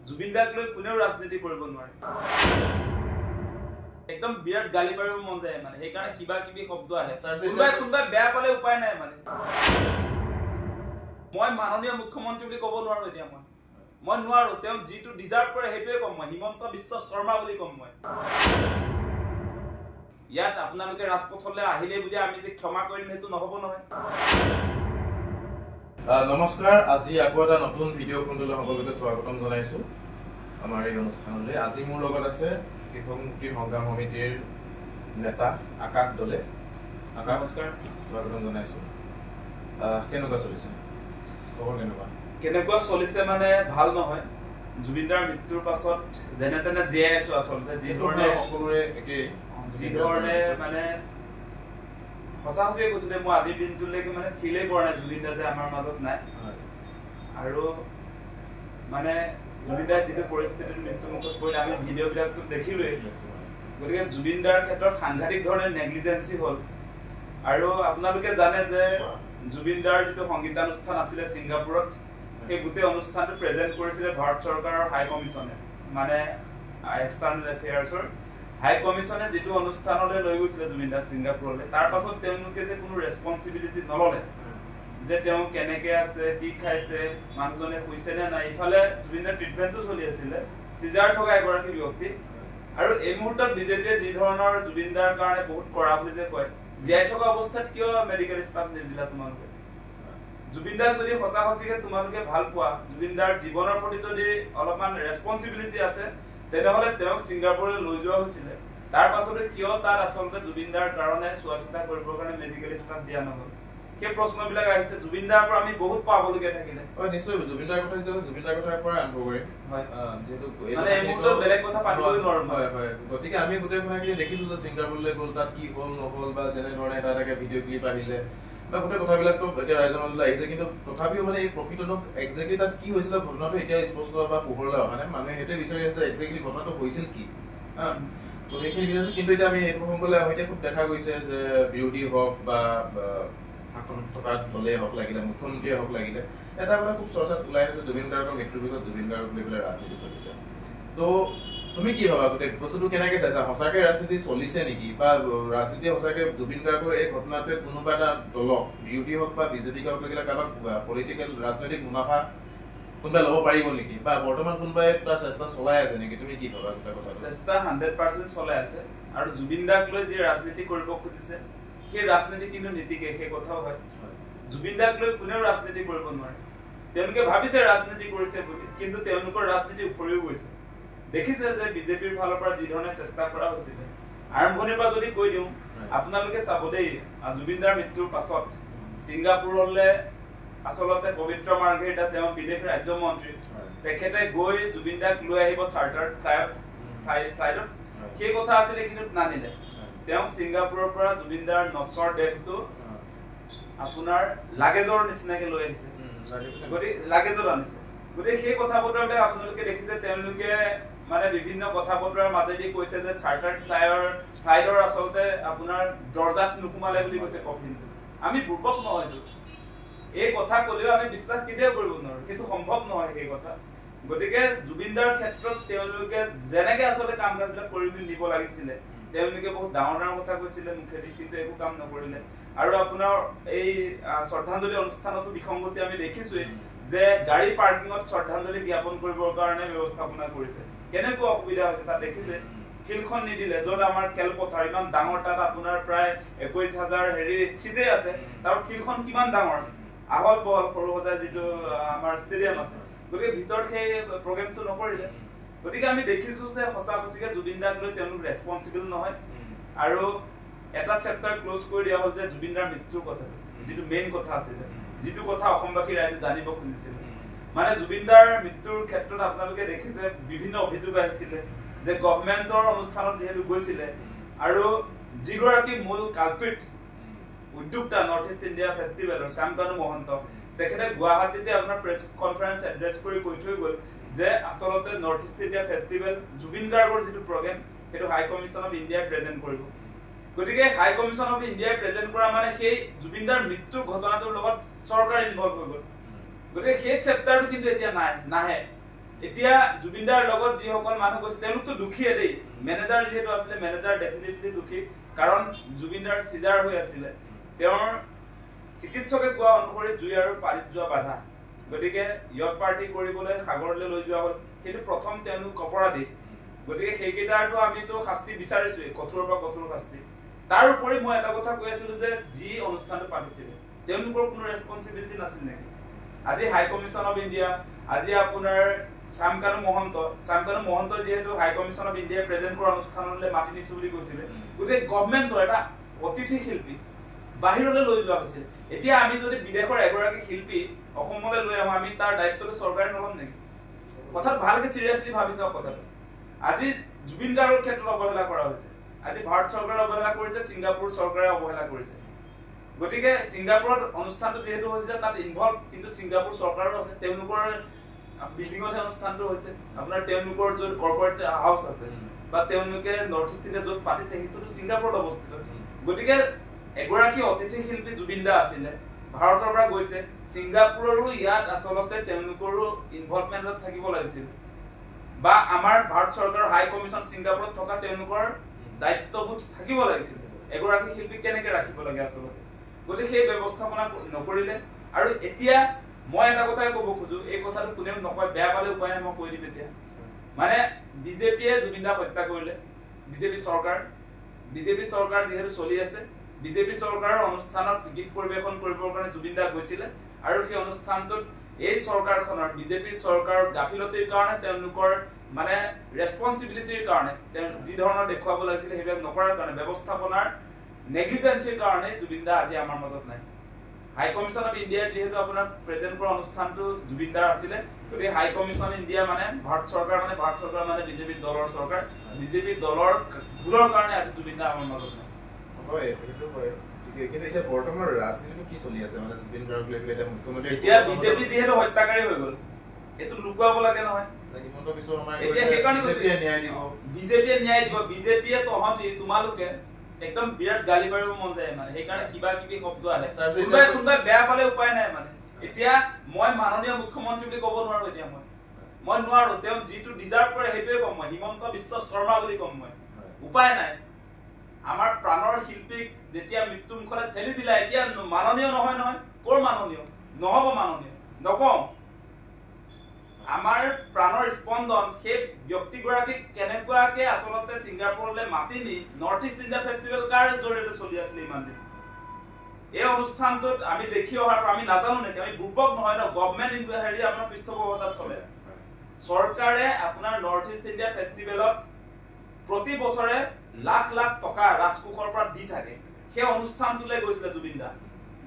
জুবিন দাক লৈ কোনেও ৰাজনীতি কৰিব নোৱাৰে। একদম বিৰাট গালি পাৰিব মন যায় মানে, সেইকাৰণে কিবা কিবি শব্দ আহে। কোনোবাই বেয়া পালে উপায় নাই মানে। মই মাননীয় মুখ্যমন্ত্ৰী বুলি ক'ব নোৱাৰো এতিয়া, মই নোৱাৰো। তেওঁ যিটো ডিজাৰ্ভ কৰে সেইটোৱে ক'ম মই। হিমন্ত বিশ্ব শৰ্মা বুলি ক'ম মই। ইয়াত আপোনালোকে ৰাজপথলৈ আহিলে বুলি আমি যে ক্ষমা কৰিম সেইটো নহ'ব নহয়। নমস্কাৰ, আজি আকৌ এটা নতুন ভিডিঅ' খণ্ডলৈ সকলোকে স্বাগতম জনাইছো আমাৰ এই অনুষ্ঠানলৈ। আজি মোৰ লগত আছে কৃষক মুক্তি সংগ্ৰাম সমিতিৰ নেতা আকাশ দলে। আকাশ, নমস্কাৰ, স্বাগতম জনাইছো। কেনেকুৱা চলিছে খবৰ? কেনেকুৱা চলিছে মানে ভাল নহয়। জুবিন দাৰ মৃত্যুৰ পাছত যেনে তেনে জীয়াই আছো আচলতে। যি ধৰণে মানে সঁচা সঁচিয়ে কৈছো যে মই আজিৰ দিনটোলৈকে মানে ফিলেই কৰা নাই জুবিন দা যে আমাৰ মাজত নাই। আৰু মানে জুবিন দাৰ যিটো পৰিস্থিতিৰ মৃত্যুমুখত পৰিলে আমি ভিডিঅ' বিলাকতো দেখিলোৱেই। গতিকে জুবিন দাৰ ক্ষেত্ৰত সাংঘাতিক ধৰণে নেগলিজেঞ্চি হ'ল। আৰু আপোনালোকে জানে যে জুবিন দাৰ যিটো সংগীতানুষ্ঠান আছিলে ছিংগাপুৰত, সেই গোটেই অনুষ্ঠানটো প্ৰেজেণ্ট কৰিছিলে ভাৰত চৰকাৰৰ হাই কমিছনে, মানে এক্সটাৰ্নেল এফেয়াৰ্ছৰ হাই কমিছনে যিটো অনুষ্ঠানলৈ লৈ গৈছিলে জুবিন দাক ছিংগাপুৰলৈ, তাৰ পাছত তেওঁলোকে যে কোনো ৰেছপনচিবিলিটি নললে যে তেওঁ কেনেকে আছে, কি খাইছে, মানুহজনে শুইছে নে নাই। ইফালে জুবিন দাৰ ট্ৰিটমেণ্টটো চলি আছিলে, চিজাৰ থকা এগৰাকী ব্যক্তি। আৰু এই মুহূৰ্তত বিজেপিয়ে যি ধৰণৰ জুবিন দাৰ কাৰণে বহুত কৰা বুলি যে কয়, জীয়াই থকা অৱস্থাত কিয় মেডিকেল ষ্টাফ নিদিলা তোমালোকে? জুবিন দাক যদি সঁচা সঁচিকে তোমালোকে ভাল পোৱা, জুবিন দাৰ জীৱনৰ প্ৰতি যদি অলপমান ৰেছপনচিবিলিটি আছে, তেনেহলে তেওঁক ছিংগাপুৰলৈ লৈ যোৱা হৈছিলে। তাৰ পাছতে কিয় তাত আচলতে জুবিন দাৰ কাৰণে চোৱা চিতা কৰিবৰ কাৰণে মেডিকেল ষ্টাফ দিয়া নহল? সেই প্ৰশ্নবিলাক আহিছে। জুবিন দাৰ পৰা আমি বহুত পাবলগীয়া থাকিলে। নিশ্চয় জুবিন দাৰ কথা যেতিয়া জুবিন দাৰ কথাৰ পৰা আৰম্ভ কৰিম, যিহেতু মানে এই মুহূৰ্তত বেলেগ কথা পাতিবই নোৱাৰো। গতিকে আমি গোটেই কথাখিনি দেখিছো যে ছিংগাপুৰলৈ গ'ল, তাত কি হ'ল নহল, বা যেনেধৰণে এটা এটাকে ভিডিঅ' ক্লিপ আহিলে বা গোটেই কথাবিলাকতো এতিয়া ৰাইজৰ মাজলৈ আহিছে। কিন্তু তথাপিও মানে এই প্ৰকৃতটো একজেক্টলি তাত কি হৈছিলে ঘটনাটো এতিয়া স্পষ্ট বা পোহৰলৈ অহা নাই। মানুহে সেইটোৱে বিচাৰি আছে একজেক্টলি ঘটনাটো হৈছিল কি। তো সেইখিনি বিচাৰিছো। কিন্তু এতিয়া আমি এই প্ৰসংগলৈ এতিয়া খুব দেখা গৈছে যে বিৰোধী হওক বা শাসনত থকা দলেই হওক লাগিলে, মুখ্যমন্ত্ৰীয়ে হওক লাগিলে, এটা মানে খুব চৰ্চাত ওলাই আছে জুবিন গাৰ্গৰ মৃত্যুৰ পিছত জুবিন গাৰ্গক লৈ পেলাই ৰাজনীতি চলিছে। তো তুমি কি ভাবা গোটেই বস্তুটো কেনেকে চাইছা? সঁচাকে ৰাজনীতি চলিছে নেকি, বা ৰাজনীতি সঁচাকে জুবিন গাৰ্গৰ এই ঘটনাটোৱে কোনোবা এটা দলক, বিৰোধী হওক বা বিজেপিক হওক লাগিলে, কাৰোবাক পলিটিকেল ৰাজনৈতিক মুনাফা কোনোবাই ল'ব পাৰিব নেকি, বা বৰ্তমান কোনোবাই এটা চেষ্টা চলাই আছে নেকি? তুমি কি ভাবা গোটেই কথা? চেষ্টা 100% চলাই আছে। আৰু জুবিন দাক লৈ যি ৰাজনীতি কৰিব খুজিছে সেই ৰাজনীতি কিন্তু নীতিকে, সেই কথাও হয়। জুবিন দাক লৈ কোনেও ৰাজনীতি কৰিব নোৱাৰে। তেওঁলোকে ভাবিছে ৰাজনীতি কৰিছে বুলি, কিন্তু তেওঁলোকৰ ৰাজনীতি উপৰিও গৈছে। দেখিছে যে বিজেপিৰ ফালৰ পৰা যি ধৰণে চেষ্টা কৰা হৈছিলে আৰম্ভণিৰ পৰা যদি কৈ দিওঁ, আপোনালোকে চাব দেই, জুবিন দাৰ মৃত্যুৰ পাছত ছিংগাপুৰলৈ আচলতে পবিত্ৰ মাৰ্ঘেৰিটা, তেওঁ বিদেশ ৰাজ্য মন্ত্ৰী, তেখেতে গৈ জুবিন দাক লৈ আহিব চাৰ্টাৰ ফ্লাইটত। সেই কথা আছিলে, কিন্তু নানিলে। তেওঁ ছিংগাপুৰৰ পৰা জুবিন দাৰ নচৰ দেহটো আপোনাৰ লাগেজৰ নিচিনাকে লৈ আহিছে, গতিকে লাগেজত আনিছে। গতিকে সেই কথা বতৰাবিলাক আপোনালোকে দেখিছে। তেওঁলোকে মানে বিভিন্ন কথা বতৰাৰ মাজেদি কৈছে যে চাৰ্টাৰ্ড ফ্লাইটৰ আচলতে আপোনাৰ দৰ্জাত নোসোমালে বুলি কৈছে কফিনটো। আমি বুৰ্বক নহয়তো। এই কথা কলেও আমি বিশ্বাস কেতিয়াও কৰিব নোৱাৰো, সেইটো সম্ভৱ নহয় সেই কথা। গতিকে জুবিন দাৰ ক্ষেত্ৰত তেওঁলোকে যেনেকে আচলতে কাম কাজবিলাক কৰি নিব লাগিছিলে, তেওঁলোকে বহুত ডাঙৰ ডাঙৰ কথা কৈছিলে মুখেদি, কিন্তু একো কাম নকৰিলে। আৰু আপোনাৰ এই শ্ৰদ্ধাঞ্জলি অনুষ্ঠানতো বিসংগতি আমি দেখিছোৱেই যে গাড়ী পাৰ্কিঙত শ্ৰদ্ধাঞ্জলি জ্ঞাপন কৰিবৰ কাৰণে ব্যৱস্থাপনা কৰিছে। কেনেকুৱা অসুবিধা হৈছে তাত দেখিছে। শিলখন নিদিলে, য'ত আমাৰ খেলপথাৰ ইমান ডাঙৰ, তাত আপোনাৰ প্ৰায় 21,000 চিটে আছে, তাৰ শিলখন কিমান ডাঙৰ, আহল বহল সৰু সজাই যিটো আমাৰ ষ্টেডিয়াম আছে। গতিকে ভিতৰত সেই প্ৰগ্ৰেমটো নকৰিলে। গতিকে আমি দেখিছো যে সঁচা সঁচিকে জুবিন দাক লৈ তেওঁলোক ৰেছপনচিবল নহয়। আৰু এটা চেপ্টাৰ ক্লজ কৰি দিয়া হ'ল যে জুবিন দাৰ মৃত্যুৰ কথাটো, যিটো মেইন কথা আছিলে, যিটো কথা অসমবাসী ৰাইজে জানিব খুজিছিলে। মানে জুবিন দাৰ মৃত্যুৰ ক্ষেত্ৰত আপোনালোকে দেখিছে বিভিন্ন অভিযোগ আহিছিলে যে গভৰ্ণমেণ্টৰ অনুষ্ঠানত যিহেতু গৈছিলে, আৰু যিগৰাকী মূল কালপ্ৰিট উদ্যোক্তা নৰ্থ ইষ্ট ইণ্ডিয়া ফেষ্টিভেলৰ শ্যামকানু মহন্ত, তেখেতে গুৱাহাটীতে আপোনাৰ প্ৰেছ কনফাৰেন্স এড্ৰেছ কৰি কৈ থৈ গ'ল যে আচলতে north East India festival Zubeen গাৰ্গৰ যিটো প্ৰগ্ৰেম, সেইটো হাই কমিছন অফ ইণ্ডিয়াই প্ৰেজেণ্ট কৰিব। গতিকে হাই কমিছন অফ ইণ্ডিয়াই প্ৰেজেণ্ট কৰা মানে সেই জুবিন দাৰ মৃত্যুৰ ঘটনাটোৰ লগত চৰকাৰ ইনভলভ হৈ গ'ল। গতিকে সেই চেপ্টাৰটো কিন্তু এতিয়া নাহে। এতিয়া জুবিনদাৰ লগত যিসকল মানুহ গৈছে তেওঁলোকতো দুখীয়ে দেই মেনেজাৰ যিহেতু আছিলে মেনেজাৰ ডেফিনেটলি দুখী কাৰণ জুবিনদাৰ চিজাৰ হৈ আছিলে তেওঁৰ চিকিৎসকে কোৱা অনুসৰি জুই আৰু পানীত যোৱা বাধা গতিকে ইয়ত পাৰ্টি কৰিবলৈ সাগৰলৈ লৈ যোৱা হ'ল কিন্তু প্ৰথম তেওঁলোক অপৰাধী গতিকে সেইকেইটাৰতো আমিতো শাস্তি বিচাৰিছোৱেই কঠোৰৰ পৰা কঠোৰ শাস্তি তাৰ উপৰি মই এটা কথা কৈ আছিলো যে যি অনুষ্ঠানটো পাতিছিলে তেওঁলোকৰ কোনো ৰেছপন্সিবিলিটি নাছিল নেকি আজি হাই কমিশ্যন অফ ইণ্ডিয়া আজি আপোনাৰ শ্যামকানু মহন্ত যিহেতু হাই কমিশ্যন অফ ইণ্ডিয়াই প্ৰেজেন্ট কৰা অনুষ্ঠানলৈ মাতি নিছো বুলি কৈছিলে গোটেই গভৰ্ণমেণ্টৰ এটা অতিথি শিল্পী বাহিৰলৈ লৈ যোৱা হৈছিল এতিয়া আমি যদি বিদেশৰ এগৰাকী শিল্পী অসমলৈ লৈ আহোঁ আমি তাৰ দায়িত্বটো চৰকাৰে নল'ম নেকি কথাটো ভালকে চিৰিয়াছলি ভাবি চাওক কথাটো আজি জুবিন গাৰ্গৰ ক্ষেত্ৰত অৱহেলা কৰা হৈছে আজি ভাৰত চৰকাৰে অৱহেলা কৰিছে ছিংগাপুৰ চৰকাৰে অৱহেলা কৰিছে গতিকে ছিংগাপুৰত অনুষ্ঠানটো যিহেতু হৈছিলে তাত ইনভলভ কিন্তু ছিংগাপুৰ চৰকাৰো আছে তেওঁলোকৰ বিল্ডিঙতহে অনুষ্ঠানটো হৈছে আপোনাৰ তেওঁলোকৰ য'ত কৰ্পৰেট হাউচ আছে বা তেওঁলোকে নৰ্থ ইষ্ট ইণ্ডিয়া য'ত পাতিছে সেইটোতো ছিংগাপুৰত অৱস্থিত গতিকে এগৰাকী অতিথি শিল্পী জুবিন দা আছিলে ভাৰতৰ পৰা গৈছে ছিংগাপুৰৰো ইয়াত আচলতে তেওঁলোকৰো ইনভলভমেণ্টত থাকিব লাগিছিল বা আমাৰ ভাৰত চৰকাৰৰ হাই কমিশ্যন ছিংগাপুৰত থকা তেওঁলোকৰ দায়িত্ববোধ থাকিব লাগিছিল এগৰাকী শিল্পীক কেনেকে ৰাখিব লাগে আচলতে গতিকে সেই ব্যৱস্থাপনা নকৰিলে আৰু এতিয়া মই এটা কথাই ক'ব খোজো এই কথাটো কোনেও নকয় বেয়া পালে উপায় নাই মই কৈ দিম এতিয়া মানে বিজেপিয়ে জুবিন দাক হত্যা কৰিলে বিজেপি চৰকাৰ যিহেতু চলি আছে বিজেপি চৰকাৰৰ অনুষ্ঠানত গীত পৰিৱেশন কৰিবৰ কাৰণে জুবিন দা গৈছিলে আৰু সেই অনুষ্ঠানটোত এই চৰকাৰখনৰ বিজেপি চৰকাৰৰ গাফিলতিৰ কাৰণে তেওঁলোকৰ মানে ৰেছপন্সিবিলিটিৰ কাৰণে যি ধৰণৰ দেখুৱাব লাগিছিলে সেইবিলাক নকৰাৰ কাৰণে ব্যৱস্থাপনাৰ নেগলিজেন্সিৰ কাৰণে জুবিন দা আজি আমাৰ মাজত নাই হাই কমিশ্যন অফ ইণ্ডিয়া যিহেতু আপোনাৰ প্ৰেজেন্ট কৰা অনুষ্ঠানটো জুবিন দাৰ আছিলে গতিকে হাই কমিশ্যন ইণ্ডিয়া মানে ভাৰত চৰকাৰ মানে বিজেপি দলৰ চৰকাৰ বিজেপি দলৰ ভুলৰ কাৰণে আজি জুবিন দা আমাৰ মাজত নাই হয় সেইটো হয় কিন্তু এতিয়া বৰ্তমান ৰাজনীতিটো কি চলি আছে মানে জুবিন গাৰ্গ লৈ পেলাই মুখ্যমন্ত্ৰী এতিয়া বিজেপি যিহেতু হত্যাকাৰী হৈ গ'ল এইটো লুকুৱাব লাগে নহয় হিমন্ত বিশ্ব শৰ্মাই এতিয়া সেইকাৰণে বিজেপিয়ে ন্যায় দিব বিজেপিয়ে তহঁতি তোমালোকে একদম বিৰাট গালি পাৰিব মন যায় মানে সেইকাৰণে কিবা কিবি শব্দ আহে কোনোবাই বেয়া পালে উপায় নাই মানে এতিয়া মই মাননীয় মুখ্যমন্ত্ৰী বুলি ক'ব নোৱাৰো এতিয়া মই নোৱাৰো তেওঁ যিটো ডিজাৰ্ভ কৰে সেইটোৱে ক'ম মই হিমন্ত বিশ্ব শৰ্মা বুলি ক'ম মই উপায় নাই আমাৰ প্ৰাণৰ শিল্পীক যেতিয়া মৃত্যু মুখলৈ ঠেলি দিলা এতিয়া মাননীয় নহয় ক'ৰ মাননীয় নহ'ব মাননীয় নকওঁ আমাৰ প্ৰাণৰ স্পন্দন সেই ব্যক্তিগৰাকীক কেনেকুৱাকে আচলতে ছিংগাপুৰলৈ মাতি নি নৰ্থ ইষ্ট ইণ্ডিয়া ফেষ্টিভেল কাৰ জৰিয়তে চলি আছিলে ইমান দিন এই অনুষ্ঠানটোত আমি দেখি অহাৰ পৰা আমি নাজানো নেকি আমি বুৰ্বক নহয় ন গভৰ্ণমেণ্ট হেৰি আপোনাৰ পৃষ্ঠপোষকতাত চলে চৰকাৰে আপোনাৰ নৰ্থ ইষ্ট ইণ্ডিয়া ফেষ্টিভেলত প্ৰতি বছৰে লাখ লাখ টকা ৰাজকোষৰ পৰা দি থাকে সেই অনুষ্ঠানটোলৈ গৈছিলে জুবিন দা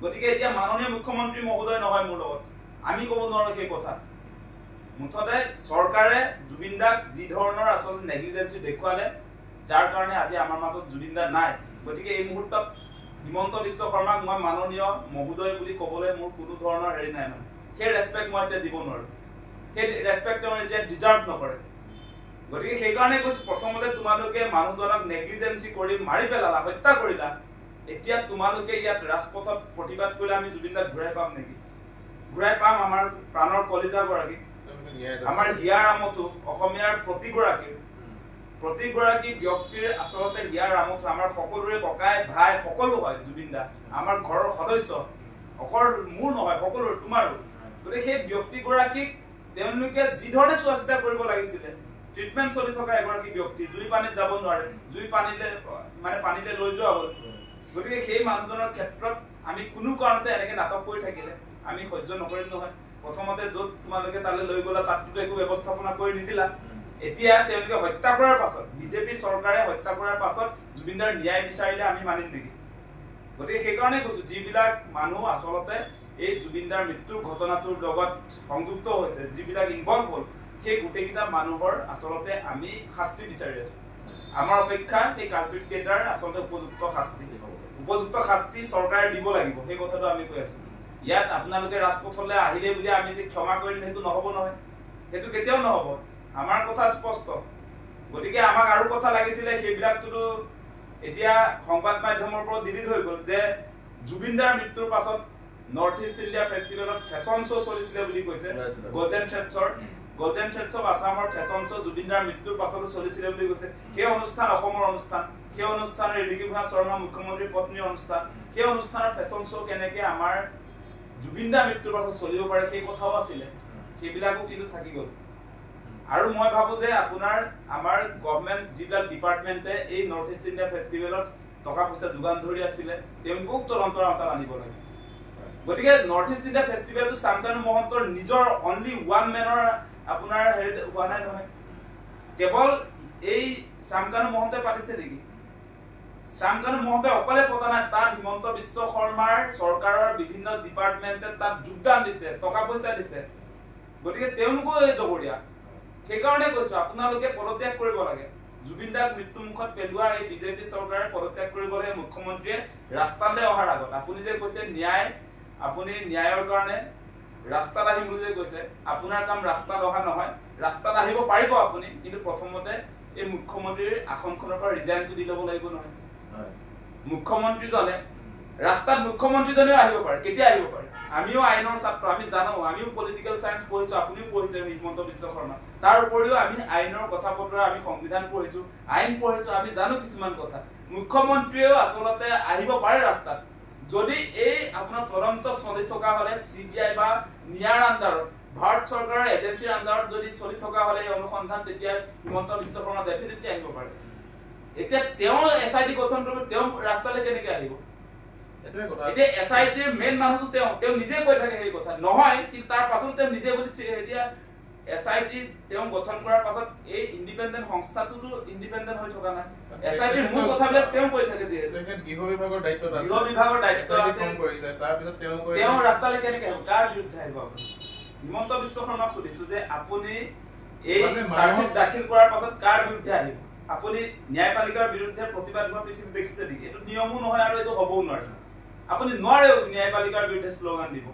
গতিকে এতিয়া মাননীয় মুখ্যমন্ত্ৰী মহোদয় নহয় মোৰ লগত আমি ক'ব নোৱাৰো সেই কথা মুঠতে চৰকাৰে জুবিন দাক যি ধৰণৰ আচলতে নেগলিজেন্সি দেখুৱালে যাৰ কাৰণে আজি আমাৰ মাজত জুবিন দা নাই গতিকে এই মুহূৰ্তত হিমন্ত বিশ্ব শৰ্মাক মই মাননীয় মহোদয় বুলি ক'বলৈ মোৰ কোনো ধৰণৰ হেৰি নাই মানে সেই ৰেছপেক্ট মই এতিয়া দিব নোৱাৰো সেই ৰেছপেক্ট তেওঁ এতিয়া ডিজাৰ্ভ নকৰে গতিকে সেইকাৰণে কৈছো প্ৰথমতে তোমালোকে মানুহজনক নেগলিজেন্সি কৰি মাৰি পেলালা হত্যা কৰিলা এতিয়া তোমালোকে ইয়াত ৰাজপথত প্ৰতিবাদ কৰিলে আমি জুবিন দাক ঘূৰাই পাম নেকি ঘূৰাই পাম আমাৰ প্ৰাণৰ কলিজা গৰাকী আমাৰ হিয়াৰ আমঠু অসমীয়াৰ প্ৰতিগৰাকী ব্যক্তিৰ আচলতে হিয়াৰ আমঠু আমাৰ সকলোৰে ককাই ভাই সকলো হয় জুবিন দা আমাৰ ঘৰৰ সদস্য অকল মোৰ নহয় সকলোৰে তোমাৰো গতিকে সেই ব্যক্তিগৰাকীক তেওঁলোকে যি ধৰণে চোৱা চিতা কৰিব লাগিছিলে ট্ৰিটমেণ্ট চলি থকা এগৰাকী ব্যক্তি জুই পানীত যাব নোৱাৰে জুই পানীলে লৈ যোৱা হ'ল গতিকে সেই মানুহজনৰ ক্ষেত্ৰত আমি কোনো কাৰণতে এনেকে নাটক কৰি থাকিলে আমি সহ্য নকৰিম নহয় প্ৰথমতে য'ত তোমালোকে তালৈ লৈ গ'লা তাততো একো ব্যৱস্থাপনা কৰি নিদিলা এতিয়া তেওঁলোকে হত্যা কৰাৰ পাছত বিজেপি চৰকাৰে হত্যা কৰাৰ পাছত জুবিনদাৰ ন্যায় বিচাৰিলে আমি মানিম নেকি গতিকে সেইকাৰণে কৈছো যিবিলাক মানুহ আচলতে এই জুবিনদাৰ মৃত্যুৰ ঘটনাটোৰ লগত সংযুক্ত হৈছে যিবিলাক ইনভলভ হ'ল সেই গোটেইকেইটা মানুহৰ আচলতে আমি শাস্তি বিচাৰি আছো আমাৰ অপেক্ষা সেই কালপিট কেইটাৰ আচলতে উপযুক্ত শাস্তি চৰকাৰে দিব লাগিব সেই কথাটো আমি কৈ আছো ইয়াত আপোনালোকে ৰাজপথলৈ আহিলে বুলি আমি যে ক্ষমা কৰিম সেইটো নহ'ব নহয় সেইটো কেতিয়াও নহ'ব আমাৰ কথা স্পষ্ট গতিকে আমাক আৰু কথা লাগিছিলে সেইবিলাকতো এতিয়া সংবাদ মাধ্যমৰ পৰা ডিলিট হৈ গ'ল যে জুবিনদাৰ মৃত্যুৰ পাছত নৰ্থ ইষ্ট ইণ্ডিয়া ফেষ্টিভেলত ফেশ্বন শ্ব' চলিছিলে বুলি কৈছে গল্ডেন থ্ৰেডছৰ গল্ডেন থ্ৰেডছ অফ আছামৰ ফেশ্বন শ্ব' জুবিনদাৰ মৃত্যুৰ পাছতো চলিছিলে বুলি কৈছে। সেই অনুষ্ঠান অসমৰ অনুষ্ঠান, সেই অনুষ্ঠানৰ ঋতুপৰ্ণা শৰ্মা মুখ্যমন্ত্ৰীৰ পত্নীৰ অনুষ্ঠান, সেই অনুষ্ঠানৰ ফেশ্বন শ্ব' কেনেকে আমাৰ জুবিনদাৰ মৃত্যুৰ পাছত চলিব পাৰে সেই কথাও আছিলে, সেইবিলাকো কিন্তু থাকি গ'ল। আৰু মই ভাবো যে আপোনাৰ আমাৰ গভৰ্ণমেণ্ট যিবিলাক ডিপাৰ্টমেণ্টে এই নৰ্থ ইষ্ট ইণ্ডিয়া ফেষ্টিভেলত টকা পইচা যোগান ধৰি আছিলে তেওঁলোকক তদন্তৰ আওতাত আনিব লাগে। গতিকে নৰ্থ ইষ্ট ইণ্ডিয়া ফেষ্টিভেলটো শান্তনু মহন্তৰ নিজৰ অনলি ওৱান মেনৰ আপোনাৰ হেৰি হোৱা নাই নহয়, কেৱল এই শান্তনু মহন্তই পাতিছে নেকি? শান্তনু মহন্তই অকলে পতা নাই, তাত হিমন্ত বিশ্ব শৰ্মাৰ চৰকাৰৰ বিভিন্ন ডিপাৰ্টমেণ্টে তাত যোগদান দিছে, টকা পইচা দিছে। গতিকে তেওঁলোকো এই জগৰীয়া। সেইকাৰণে কৈছো আপোনালোকে পদত্যাগ কৰিব লাগে। জুবিনদাক মৃত্যুমুখত পেলোৱা এই বিজেপি চৰকাৰে পদত্যাগ কৰিব লাগে। মুখ্যমন্ত্ৰীয়ে ৰাস্তালৈ অহাৰ আগত আপুনি যে কৈছে ন্যায়, আপুনি ন্যায়ৰ কাৰণে ৰাস্তাত আহিম বুলি যে কৈছে, আপোনাৰ কাম ৰাস্তাত অহা নহয়। ৰাস্তাত আহিব পাৰিব আপুনি, কিন্তু প্ৰথমতে এই মুখ্যমন্ত্ৰীৰ আসনখনৰ পৰা ৰিজাইনটো দি ল'ব লাগিব নহয়। মুখ্যমন্ত্ৰীজনে ৰাস্তাত মুখ্যমন্ত্ৰীজনেও আহিব পাৰে, কেতিয়া আহিব পাৰে? আমিও আইনৰ ছাত্ৰ, আমি জানো, আমিও পলিটিকেল চায়েন্স পঢ়িছো, আপুনিও পঢ়িছে হিমন্ত বিশ্ব শৰ্মা। তাৰ উপৰিও আমি আইনৰ কথা বতৰা, আমি সংবিধান পঢ়িছো, আইন পঢ়িছো, আমি জানো কিছুমান কথা। মুখ্যমন্ত্ৰীয়েও আচলতে আহিব পাৰে ৰাস্তাত। যদি এই আপোনাৰ তদন্ত চলি থকা হলে CBI বা নিয়াৰ আণ্ডাৰত, ভাৰত চৰকাৰৰ এজেঞ্চিৰ আণ্ডাৰত যদি চলি থকা হলে এই অনুসন্ধান, তেতিয়া হিমন্ত বিশ্ব শৰ্মা ডেফিনেটলি আহিব পাৰে। এতিয়া তেওঁ SIT গঠন কৰিব, তেওঁ ৰাস্তালৈ কেনেকে আহিব? এতিয়া SITৰ মেইন মানুহটো তেওঁ নিজে কৈ থাকে সেই কথা নহয়, কিন্তু তাৰ পাছত তেওঁ নিজে বুলি এতিয়া SIT তেওঁ গঠন কৰাৰ পাছত এই ইণ্ডিপেণ্ডেণ্ট সংস্থাটোতো ইণ্ডিপেণ্ডেণ্ট হৈ থকা নাই। SITৰ মূল কথাবিলাক তেওঁ কৈ থাকে যে গৃহ বিভাগৰ দায়িত্বত আছে, গৃহ বিভাগৰ দায়িত্ব আছে, কৰিছে। তাৰ পিছত তেওঁ ৰাস্তালৈ কেনেকে আহিব? কাৰ বিৰুদ্ধে আহিব আপুনি? হিমন্ত বিশ্ব শৰ্মাক সুধিছো যে আপুনি এই চাৰ্জশ্বিট দাখিল কৰাৰ পাছত কাৰ বিৰুদ্ধে আহিব? আপুনি ন্যায়পালিকাৰ বিৰুদ্ধে প্ৰতিবাদ হোৱা পৃথিৱী দেখিছে নেকি? এইটো নিয়মো নহয় আৰু এইটো হ'বও নোৱাৰে। আপুনি নোৱাৰেও ন্যায়পালিকাৰ বিৰুদ্ধে শ্লোগান দিব,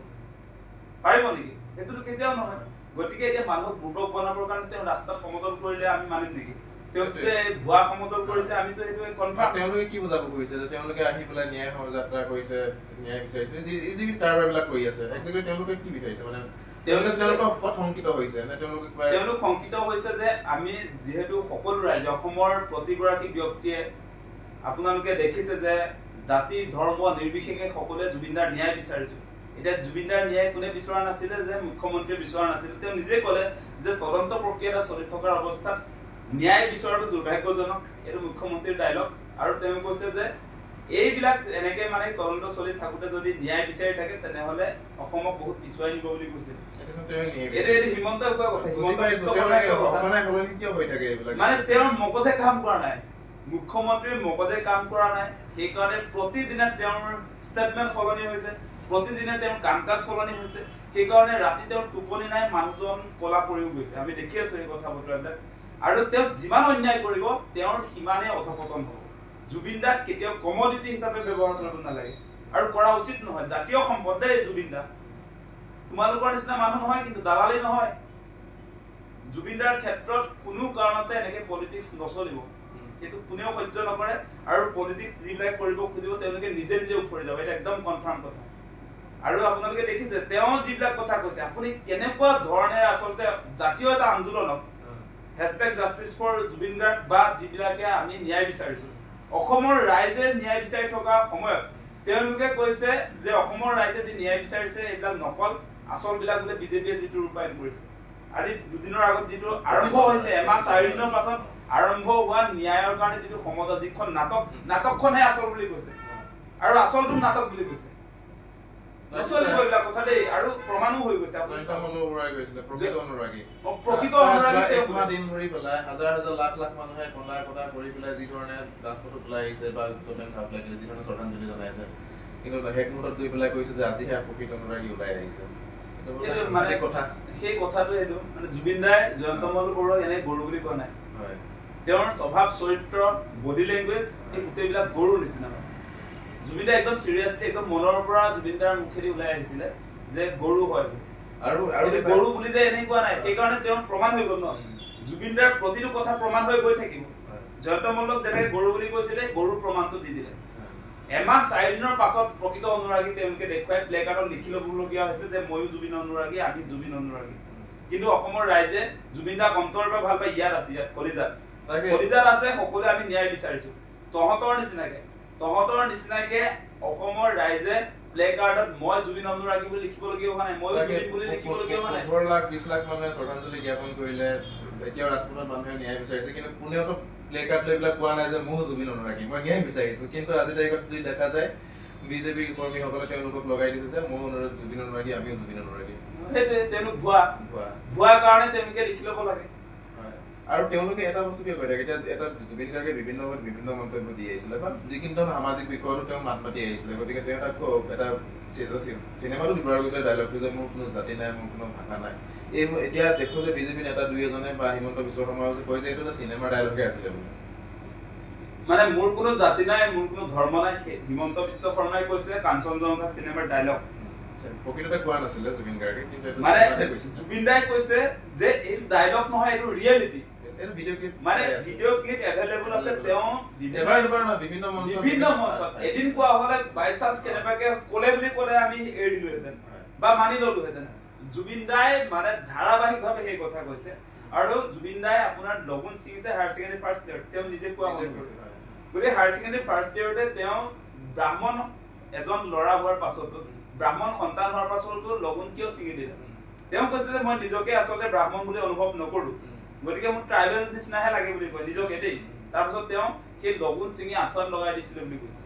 পাৰিব নেকি? সেইটোতো কেতিয়াও নহয়। গতিকে এতিয়া মানুহক বুৰ্বক বনাবৰ কাৰণে তেওঁ ৰাস্তাত সমদল কৰিলে আমি মানিম নেকি? তেওঁ যে ভুৱা সমদল কৰিছে আমিতো সেইটো কনফাৰ্ম। তেওঁলোকে কি বুজাব খুজিছে যে তেওঁলোকে আহি পেলাই ন্যায় যাত্ৰা কৰিছে, ন্যায় বিচাৰিছে, যি কাৰবাৰবিলাক কৰি আছে, একচুৱেলি তেওঁলোকে কি বিচাৰিছে? মানে তেওঁলোক শংকিত হৈছে নে তেওঁলোক শংকিত হৈছে যে আমি যিহেতু সকলো ৰাইজে, অসমৰ প্ৰতিগৰাকী ব্যক্তিয়ে আপোনালোকে দেখিছে যে জাতি ধৰ্ম নিৰ্বিশেষে সকলোৱে জুবিনদাৰ ন্যায় বিচাৰিছো। এতিয়া জুবিনদাৰ ন্যায় কোনে বিচৰা নাছিলে? যে মুখ্যমন্ত্ৰীয়ে বিচৰা নাছিলে। তেওঁ নিজে ক'লে যে তদন্ত প্ৰক্ৰিয়া এটা চলি থকাৰ অৱস্থাত ন্যায় বিচৰাটো দুৰ্ভাগ্যজনক, এইটো মুখ্যমন্ত্ৰীৰ ডাইলগ। আৰু তেওঁ কৈছে যে এইবিলাক এনেকে মানে তদন্ত চলি থাকোতে যদি ন্যায় বিচাৰি থাকে তেনেহলে অসমক বহুত পিছুৱাই নিব বুলি কৈছিল। হিমন্তই কোৱা কথা, মানে তেওঁৰ মগজে কাম কৰা নাই, মুখ্যমন্ত্ৰীৰ মগজে কাম কৰা নাই। সেইকাৰণে প্ৰতিদিনে তেওঁৰ ষ্টেটমেণ্ট সলনি হৈছে, প্ৰতিদিনে তেওঁৰ কাম কাজ সলনি হৈছে। সেইকাৰণে ৰাতি তেওঁৰ টোপনি নাই, মানুহজন কলা পৰিও গৈছে। আমি দেখি আছো এই কথা বতৰাবিলাক। আৰু তেওঁ যিমান অন্যায় কৰিব তেওঁৰ সিমানে অধপতন হ'ব। জুবিনদাক কেতিয়াও কমডিটি হিচাপে ব্যৱহাৰ কৰিব নালাগে আৰু কৰা উচিত নহয়। জাতীয় সম্পদ দেই জুবিনদা, তোমালোকৰ নিচিনা মানুহ নহয়, কিন্তু দালালি নহয়। জুবিনদাৰ ক্ষেত্ৰত কোনো কাৰণতে এনেকে পলিটিক্স নচলিব, সেইটো কোনেও সহ্য নকৰে। আৰু পলিটিক্স যিবিলাক কৰিব খুজিব তেওঁলোকে নিজে নিজে উফৰি যাব, এটা একদম কনফাৰ্ম কথা। আৰু আপোনালোকে দেখিছে তেওঁ যিবিলাক কথা কৈছে, আপুনি কেনেকুৱা ধৰণে আচলতে জাতীয় এটা আন্দোলনক #JusticeForJubinGarg বা যিবিলাকে আমি ন্যায় বিচাৰিছো, অসমৰ ৰাইজে ন্যায় বিচাৰি থকা সময়ত তেওঁলোকে কৈছে যে অসমৰ ৰাইজে যি ন্যায় বিচাৰিছে এইবিলাক নকল, আচল বিলাক বোলে বিজেপিয়ে যিটো ৰূপায়ণ কৰিছে। আজি দুদিনৰ আগত যিটো আৰম্ভ হৈছে, এমাহ 4 দিনৰ পাছত আৰম্ভ হোৱা ন্যায়ৰ কাৰণে যিটো সমদল, যিখন নাটকখনহে আচল বুলি কৈছে আৰু আচলটো নাটক বুলি কৈছে। নচলিব এইবিলাক কথা দেই, আৰু প্ৰমাণো হৈ গৈছে। প্ৰকৃত অনুৰাগী দিন ধৰি পেলাই হাজাৰ হাজাৰ লাখ লাখ মানুহে কন্দা কটা কৰি পেলাই যি ধৰণে ৰাজপথত ওলাই আহিছে বা ভাৱ লাগিলে যি ধৰণে শ্ৰদ্ধাঞ্জলি জনাইছে, কিন্তু শেষ মুহূৰ্তত গৈ পেলাই কৈছে যে আজিহে প্ৰকৃত অনুৰাগী ওলাই আহিছে। মানে কথা সেই কথাটো এইটো, মানে জুবিনদাই জয়ন্ত মল্ল বৰুৱাক এনে গৰু বুলি কোৱা নাই। তেওঁৰ স্বভাৱ চৰিত্ৰ বডি লেংগুৱেজ এই গোটেইবিলাক গৰুৰ নিচিনা। জুবিনদা একদম চিৰিয়াছলি একদম মনৰ পৰা জুবিনদাৰ মুখেদি ওলাই আহিছিলে যে গৰু হয়, আৰু গৰু বুলি যে এনেকুৱা নাই। সেইকাৰণে তেওঁৰ প্ৰমাণ হৈ গ'ল ন, জুবিনদাৰ প্ৰতিটো কথা প্ৰমাণ হৈ গৈ থাকিব। জয়ন্ত মল্লক যেনেকে গৰু বুলি কৈছিলে, গৰুৰ প্ৰমাণটো দি দিলে। এমাহ 4 দিনৰ পাছত প্ৰকৃত অনুৰাগী তেওঁলোকে দেখুৱাই প্লে কাৰ্ডত লিখি ল'বলগীয়া হৈছে যে ময়ো জুবিন অনুৰাগী, আমি জুবিন অনুৰাগী। কিন্তু অসমৰ ৰাইজে জুবিন দাক অন্তৰৰ পৰা ভাল পায়। ইয়াত আছে, ইয়াত কলিজাত আছে, সকলোৱে আমি ন্যায় বিচাৰিছো। তহঁতৰ নিচিনাকে অসমৰ ৰাইজে প্লে কাৰ্ডত মই জুবিন অনুৰাগী বুলি লিখিবলগীয়া হোৱা নাই, মই জুবিন বুলি লিখিবলগীয়া হোৱা নাই। 18 লাখ 20 লাখ মানুহে শ্ৰদ্ধাঞ্জলি জ্ঞাপন কৰিলে, এতিয়াও ৰাজপথত মানুহে ন্যায় বিচাৰিছে, কিন্তু কোনেওতো প্লে কাৰ্ড লৈ পেলাই কোৱা নাই যে মই জুবিন অনুৰাগী, মই ন্যায় বিচাৰিছো। কিন্তু আজিৰ তাৰিখত যদি দেখা যায় বিজেপি কৰ্মীসকলে তেওঁলোকক লগাই দিছে যে মই জুবিন অনুৰাগী, আমিও জুবিন অনুৰাগী। সেইটোৱে তেওঁলোক ভুৱা কাৰণে তেওঁলোকে লিখি ল'ব লাগে। আৰু তেওঁলোকে এটা বস্তু কিয় কৈ থাকে, এতিয়া এটা জুবিন গাৰ্গে বিভিন্ন মন্তব্য দি আহিছিলে বা যিকোনো সামাজিক বিষয়তো তেওঁ মাত মাতি আহিছিলে। গতিকে তেওঁ এটা চিনেমাটো ব্যৱহাৰ কৰিছে ডাইলগটো যে মোৰ কোনো জাতি নাই, মোৰ কোনো ভাষা নাই। এতিয়া দেখো যে বিজেপি নেতা দুই এজনে বা হিমন্ত বিশ্ব শৰ্মা কয় যে এইটো এটা চিনেমাৰ ডাইলগে আছিলে বুলি। মানে মোৰ কোনো জাতি নাই, মোৰ কোনো ধৰ্ম নাই, হিমন্ত বিশ্ব শৰ্মাই কৈছে কাঞ্চনজংঘা চিনেমাৰ ডাইলগ। প্ৰকৃততে কোৱা নাছিলে জুবিন গাৰ্গে, কিন্তু মানে জুবিন দাই কৈছে যে এইটো ডাইলগ নহয়, এইটো ৰিয়েলিটি। ভিডিঅ' ক্লিপ এভেইলেবল আছে। তেওঁ বিভিন্ন মঞ্চত এদিন কোৱা হলে বাই চান্স কেনেবাকে ক'লে বুলি ক'লে আমি এৰি দিলোহেঁতেন বা মানি ললোহেঁতেন। জুবিন দাই মানে ধাৰাবাহিকভাৱে সেই কথা কৈছে। আৰু জুবিন দাই আপোনাৰ লগুণ ছিঙিছে হায়াৰ ছেকেণ্ডাৰী ফাৰ্ষ্ট ইয়াৰ, তেওঁ নিজে কোৱা গতিকে হায়াৰ ছেকেণ্ডাৰী ফাৰ্ষ্ট ইয়াৰতে তেওঁ ব্ৰাহ্মণ এজন ল'ৰা হোৱাৰ পাছতো, ব্ৰাহ্মণ সন্তান হোৱাৰ পাছতো লগুণ কিয় ছিঙি দিলে? তেওঁ কৈছে যে মই নিজকে আচলতে ব্ৰাহ্মণ বুলি অনুভৱ নকৰো, গতিকে মোৰ ট্ৰাইবেল নিচিনাহে লাগে বুলি কয় নিজকে দেই। তাৰপিছত তেওঁ সেই লগুণ ছিঙি আঁঠুৱাত লগাই দিছিলে বুলি কৈছে।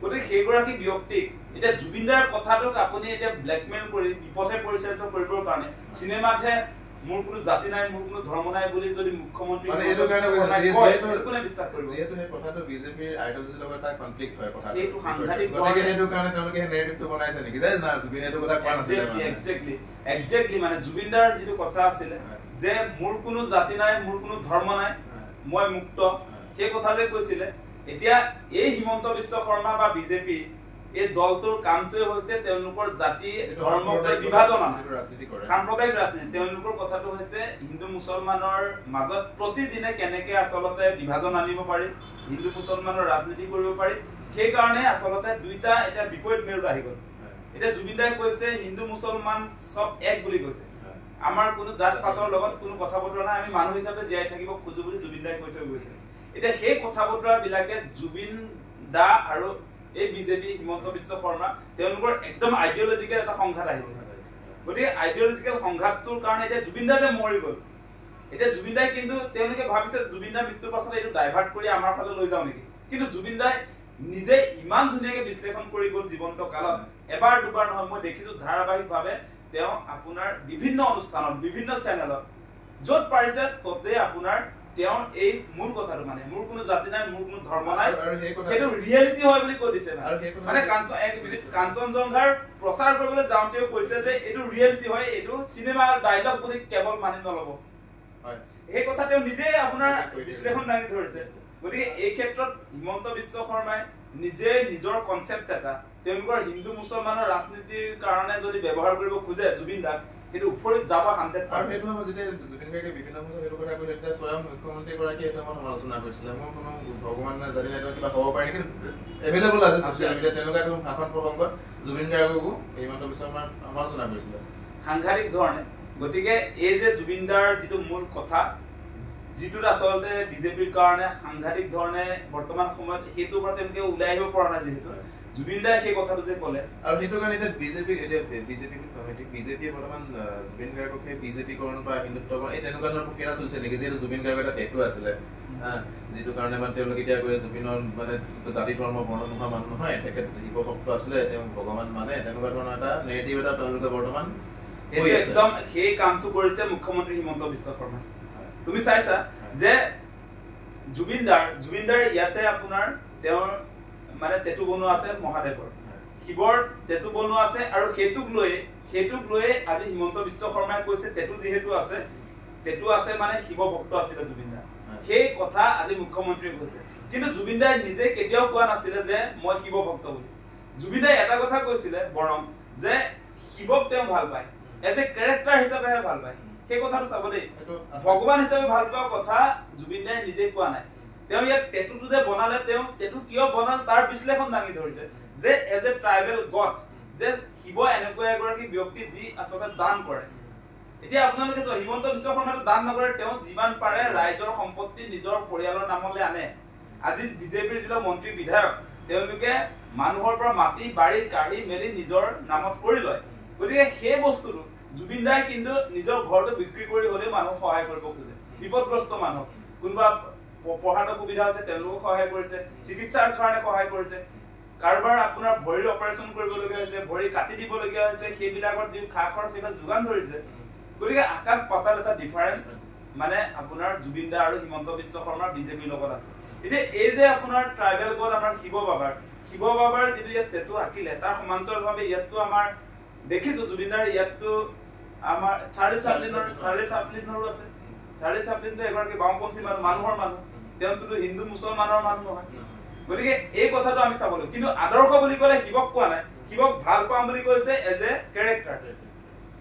গতিকে সেইগৰাকী ব্যক্তিক এতিয়া জুবিন দাৰ কথাটোক আপুনি এতিয়া ব্লেকমেইল কৰি বিপথে পৰিচালিত কৰিবৰ কাৰণে চিনেমাতহে মোৰ কোনো জাতি নাই, মোৰ কোনো ধৰ্ম নাই বুলি যদি মুখ্যমন্ত্ৰী বিশ্বাস কৰিব, যিহেতু সেই কথাটো বিজেপিৰ আইডিয়লজিৰ লগত এটা কনফ্লিক্ট হয় কথা, সেইটো সাংঘাতিক। সেইটো কাৰণে তেওঁলোকে সেই নেৰেটিভটো বনাইছে নেকি যে না জুবিন এইটো কথা কোৱা নাছিলে। একজেক্টলি মানে জুবিন দাৰ যিটো কথা আছিলে যে মোৰ কোনো জাতি নাই, মোৰ কোনো ধৰ্ম নাই, মই মুক্ত, সেই কথা যে কৈছিলে। এতিয়া এই হিমন্ত বিশ্ব শৰ্মা বা বিজেপি এই দলটোৰ কামটোৱে হৈছে তেওঁলোকৰ জাতি ধৰ্ম বিভাজন আনা, সাম্প্ৰদায়িক ৰাজনীতি। তেওঁলোকৰ কথাটো হৈছে হিন্দু মুছলমানৰ মাজত প্ৰতিদিনে কেনেকে আচলতে বিভাজন আনিব পাৰি, হিন্দু মুছলমানৰ ৰাজনীতি কৰিব পাৰি। সেইকাৰণে আচলতে দুইটা এতিয়া বিপৰীত মেৰুত আহি গ'ল। এতিয়া জুবিন দাই কৈছে হিন্দু মুছলমান চব এক বুলি কৈছে, আমাৰ কোনো জাত পাতৰ লগত কোনো কথা বতৰা নাই, আমি মানুহ হিচাপে জীয়াই থাকিব খোজো বুলি জুবিন দাই কৈ থৈ গৈছে। এতিয়া সেই কথা বতৰা বিলাকে জুবিন দা আৰু এই বিজেপি হিমন্ত বিশ্ব শৰ্মা তেওঁলোকৰ একদম আইডিয়লজিকেল এটা সংঘাত আহিছে। গতিকে আইডিয়লজিকেল সংঘাতটোৰ কাৰণে এতিয়া জুবিন দা যে মৰি গ'ল, এতিয়া জুবিন দাই কিন্তু তেওঁলোকে ভাবিছে জুবিন দাৰ মৃত্যুৰ পাছত এইটো ডাইভাৰ্ট কৰি আমাৰ ফালে লৈ যাওঁ নেকি। কিন্তু জুবিন দাই নিজে ইমান ধুনীয়াকে বিশ্লেষণ কৰি গ'ল জীৱন্ত কালত, এবাৰ দুবাৰ নহয়, মই দেখিছো ধাৰাবাহিকভাৱে তেওঁ আপোনাৰ বিভিন্ন অনুষ্ঠানত বিভিন্ন চেনেলত য'ত পাৰিছে ততে আপোনাৰ তেওঁ এই মূল কথাটো মানে মোৰ কোনো জাতি নাই, মোৰ কোনো ধৰ্ম নাই, সেইটো ৰিয়েলিটি হয় বুলি কৈ দিছে। মানে কাঞ্চনজংঘাৰ প্ৰচাৰ কৰিবলৈ যাওঁতেও কৈছে যে এইটো ৰিয়েলিটি হয়, এইটো চিনেমা ডাইলগ বুলি কেৱল মানি নল'ব। সেই কথা তেওঁ নিজে আপোনাৰ বিশ্লেষণ দাঙি ধৰিছে। গতিকে এই ক্ষেত্ৰত হিমন্ত বিশ্ব শৰ্মাই নিজে নিজৰ কনচেপ্ট এটা তেওঁলোকৰ হিন্দু মুছলমানৰ ৰাজনীতিৰ কাৰণে যদি ব্যৱহাৰ কৰিব খোজে জুবিন দাক, কিন্তু উপৰিত যাব 100%। যেতিয়া জুবিন গাৰ্গে বিভিন্ন বছৰ সেইটো কথা কৈছে, তেতিয়া স্বয়ং মুখ্যমন্ত্ৰী গৰাকীয়ে এটা সমালোচনা কৰিছিলে, মোৰ কোনো ভগৱান নাই জাতি নাই, কিবা হ'ব পাৰে নেকি, এভেইলেবল আছে ছচিয়েল মিডিয়াত। তেনেকুৱা এটা ভাষণ প্ৰসংগত জুবিন গাৰ্গকো হিমন্ত বিশ্ব শৰ্মাই সমালোচনা কৰিছিলে সাংঘাতিক ধৰণে। গতিকে এই যে জুবিন দাৰ যিটো মূল কথা, যিটোত আচলতে বিজেপিৰ কাৰণে সাংঘাতিক ধৰণে বৰ্তমান সময়ত সেইটোৰ পৰা তেওঁলোকে ওলাই আহিব পৰা নাই, যিহেতু জুবিন দাই সেই কথাটো যে ক'লে। আৰু সেইটো কাৰণে এতিয়া বিজেপিয়ে বৰ্তমান জুবিন গাৰ্গক সেই বিজেপিকৰণ বা হিন্দুত্বকৰণ এই তেনেকুৱা ধৰণৰ প্ৰক্ৰিয়া চলিছে নেকি? যিহেতু জুবিন গাৰ্গৰ এটা টেটু আছিলে, যিটো কাৰণে মানে তেওঁলোকে এতিয়া কৈ জুবিনৰ মানে জাতি ধৰ্ম বৰ্ণ নোহোৱা মানুহ নহয়, তেখেত শিৱ ভক্ত আছিলে, তেওঁ ভগৱান মানে, তেনেকুৱা ধৰণৰ এটা নেৰেটিভ এটা তেওঁলোকে বৰ্তমান একদম সেই কামটো কৰিছে মুখ্যমন্ত্ৰী হিমন্ত বিশ্ব শৰ্মাই। তুমি চাইছা যে জুবিন দাৰ ইয়াতে আপোনাৰ তেওঁৰ মানে টেটু বনোৱা আছে মহাদেৱৰ, শিৱৰ টেটু বনোৱা আছে, আৰু সেইটোক লৈয়ে আজি হিমন্ত বিশ্ব শৰ্মাই কৈছে টেটু যিহেতু আছে, টেটু আছে মানে শিৱ ভক্ত আছিলে জুবিন দা। সেই কথা আজি মুখ্যমন্ত্ৰীয়ে কৈছে, কিন্তু জুবিন দাই নিজে কেতিয়াও কোৱা নাছিলে যে মই শিৱ ভক্ত বুলি। জুবিন দাই এটা কথা কৈছিলে বৰং যে শিৱক তেওঁ ভাল পায়, এজ এ কেৰেক্টাৰ হিচাপেহে ভাল পায়। সেই কথাটো চাব দেই, ভগৱান হিচাপে ভাল পোৱা কথা জুবিন দাই নিজে কোৱা নাই। তেওঁ ইয়াত টেটুটো যে বনালে, তেওঁ টেটু কিয় বনাল তাৰ বিশ্লেষণ দাঙি ধৰিছে যে এজ এ ট্ৰাইবেল গড, যে শিৱ এনেকুৱা এগৰাকী ব্যক্তি যি আচলতে দান কৰে। এতিয়া আপোনালোকে হিমন্ত বিশ্ব শৰ্মাটো দান নকৰে, তেওঁ যিমান পাৰে ৰাইজৰ সম্পত্তি নিজৰ পৰিয়ালৰ নামলৈ আনে। আজি বিজেপিৰ যিবিলাক মন্ত্ৰী বিধায়ক তেওঁলোকে মানুহৰ পৰা মাটি বাৰী কাঢ়ি মেলি নিজৰ নামত কৰি লয়। গতিকে সেই বস্তুটো জুবিন দাই কিন্তু নিজৰ ঘৰটো বিক্ৰী কৰি হলেও মানুহক সহায় কৰিব খোজে, বিপদগ্ৰস্ত মানুহক। কোনোবা পঢ়াত সুবিধা হৈছে তেওঁলোকক সহায় কৰিছে, চিকিৎসাৰ কাৰণে সহায় কৰিছে। কাৰোবাৰ আপোনাৰ ভৰিৰ অপাৰেশ্যন কৰিবলগীয়া হৈছে, ভৰি কাটি দিবলগীয়া হৈছে, সেইবিলাকৰ যি খা খৰচ সেইবিলাক যোগান ধৰিছে। গতিকে আকাশ পাতাল এটা ডিফাৰেন্স মানে আপোনাৰ জুবিন দা আৰু হিমন্ত বিশ্ব শৰ্মাৰ বিজেপিৰ লগত আছে। এতিয়া এই যে আপোনাৰ ট্ৰাইবেল গড আমাৰ শিৱ বাবাৰ যিটো ইয়াত টেটু আঁকিলে তাৰ সমান্তৰালভাৱে ইয়াততো আমাৰ দেখিছো জুবিন দাৰ ইয়াততো আমাৰ চাৰ্লি চাপলিনৰো আছে। চাৰ্লি চাপলিন যে এগৰাকী বাওঁপন্থী মানুহৰ মানুহ, তেওঁতো হিন্দু মুছলমানৰ মানুহ নহয়। গতিকে এই কথাটো আমি চাব লাগিব। কিন্তু আদৰ্শ বুলি ক'লে শিৱক কোৱা নাই, শিৱক ভাল পাম বুলি কৈছে এজ এ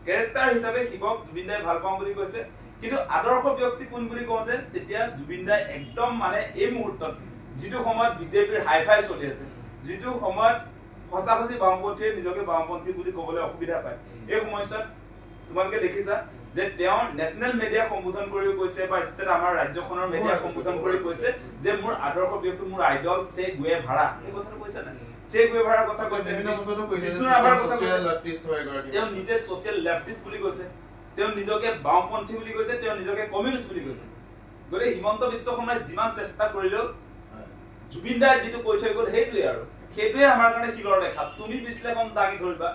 কেৰেক্টাৰ হিচাপে শিৱক জুবিন দাই ভাল পাম বুলি কৈছে। কিন্তু আদৰ্শ ব্যক্তি কোন বুলি কওঁতে তেতিয়া জুবিন দাই একদম মানে এই মুহূৰ্তত যিটো সময়ত বিজেপিৰ হাইফাই চলি আছে, যিটো সময়ত সঁচাসঁচি বাওঁপন্থীয়ে নিজকে বাওঁপন্থী বুলি ক'বলৈ অসুবিধা পায়, এই সময়ছোৱাত তোমালোকে দেখিছা যে তেওঁ নেশ্যনেল মিডিয়া সম্বোধন কৰি কৈছে বা ষ্টেট আমাৰ ৰাজ্যখনৰ মিডিয়া সম্বোধন কৰি কৈছে যে মোৰ আদৰ্শ ব্যক্তি, মোৰ আইডল চে গুয়েভাৰা। এই কথাটো কৈছে নাই? চে গুয়েভাৰাৰ কথা কৈছে, বিষ্ণু ৰাভাৰ কথা কৈছে, তেওঁ নিজে ছ'চিয়েল লেফটিষ্ট বুলি কৈছে, তেওঁ নিজকে বাওঁপন্থী বুলি কৈছে, তেওঁ নিজকে কমিউনিষ্ট বুলি কৈছে। গতিকে হিমন্ত বিশ্ব শৰ্মাই যিমান চেষ্টা কৰিলেও জুবিন দাই যিটো কৈ থৈ গ'ল সেইটোৱে আৰু সেইটোৱে আমাৰ কাৰণে শিলৰ ৰেখা। তুমি বিশ্লেষণ দাঙি ধৰিবা,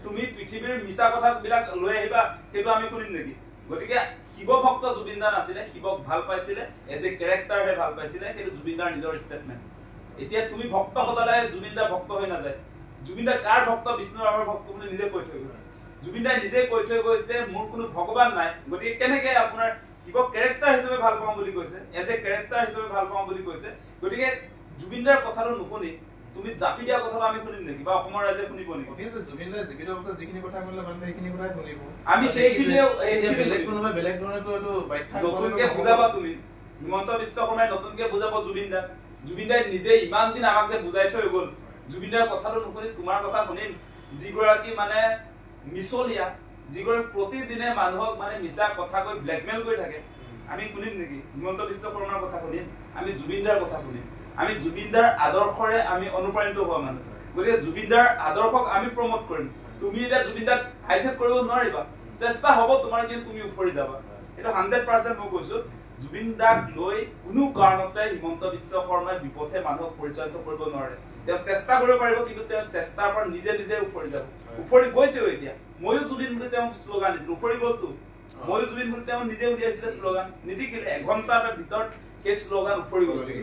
তুমি পৃথিৱীৰ মিছা কথাবিলাক লৈ আহিবা, সেইটো আমি শুনিম নেকি? গতিকে শিৱ ভক্ত জুবিন দা নাছিলে, শিৱক ভাল পাইছিলে, এজ এ কেৰেক্টাৰহে ভাল পাইছিলে, সেইটো জুবিন দাৰ নিজৰ ষ্টেটমেণ্ট। এতিয়া তুমি ভক্ত সদায় জুবিন দা ভক্ত হৈ নাযায়। জুবিন দা কাৰ ভক্ত? বিষ্ণু ৰাভাৰ ভক্ত বুলি নিজে কৈ থৈ গৈছে। জুবিন দাই নিজে কৈ থৈ গৈছে মোৰ কোনো ভগৱান নাই। গতিকে কেনেকে আপোনাৰ শিৱক কেৰেক্টাৰ হিচাপে ভাল পাওঁ বুলি কৈছে, এজ এ কেৰেক্টাৰ হিচাপে ভাল পাওঁ বুলি কৈছে। গতিকে জুবিন দাৰ কথাটো নুশুনি তুমি জাপি দিয়া কথাটো আমি শুনিম নেকি বা অসমৰ ৰাইজে শুনিব নেকি? জুবিন দাই জীৱিত অৱস্থাত যিখিনি কথা ক'লে মানুহে সেইখিনি কথাই শুনিব। আমি সেইখিনিও বেলেগ কোনোবা বেলেগ ধৰণেতো এইটো ব্যাখ্যা নতুনকে বুজাবা তুমি। হিমন্ত বিশ্ব শৰ্মাই নতুনকে বুজাব জুবিন দাক। জুবিন দাই নিজে ইমান দিন আমাকে বুজাই থৈ গ'ল, জুবিন দাৰ কথাটো নুশুনি তোমাৰ কথা শুনিম? যিগৰাকী মানে মিছলীয়া, যিগৰাকী প্ৰতিদিনে মানুহক মানে মিছা কথা কৈ ব্লেকমেইল কৰি থাকে, আমি শুনিম নেকি? হিমন্ত বিশ্ব শৰ্মাৰ কথা শুনিম, আমি জুবিন দাৰ কথা শুনিম। আমি জুবিন দাৰ আদৰ্শৰে আমি অনুপ্ৰাণিত হোৱা মানুহ। গতিকে জুবিন দাৰ আদৰ্শক আমি প্ৰমোট কৰিম। তুমি এতিয়া জুবিন দাক হাইজেক কৰিব নোৱাৰিবা, চেষ্টা হ'ব তোমাৰ, কিন্তু তুমি উফৰি যাবা। এইটো 100% মই কৈছো। জুবিন দাক লৈ কোনো কাৰণতে হিমন্ত বিশ্ব শৰ্মাই বিপথে মানুহক পৰিচালিত কৰিব নোৱাৰে। তেওঁ চেষ্টা কৰিব পাৰিব, কিন্তু তেওঁৰ চেষ্টাৰ পৰা নিজে নিজে উফৰি যাব। উফৰি গৈছেও এতিয়া। ময়ো জুবিন বুলি তেওঁ শ্লোগান দিছিল, উফৰি গ'লতো। ময়ো জুবিন বুলি তেওঁ নিজে উলিয়াইছিলে শ্লোগান, নিজিকিলে। এঘণ্টাৰ ভিতৰত সেই শ্লোগান উফৰি গৈছে।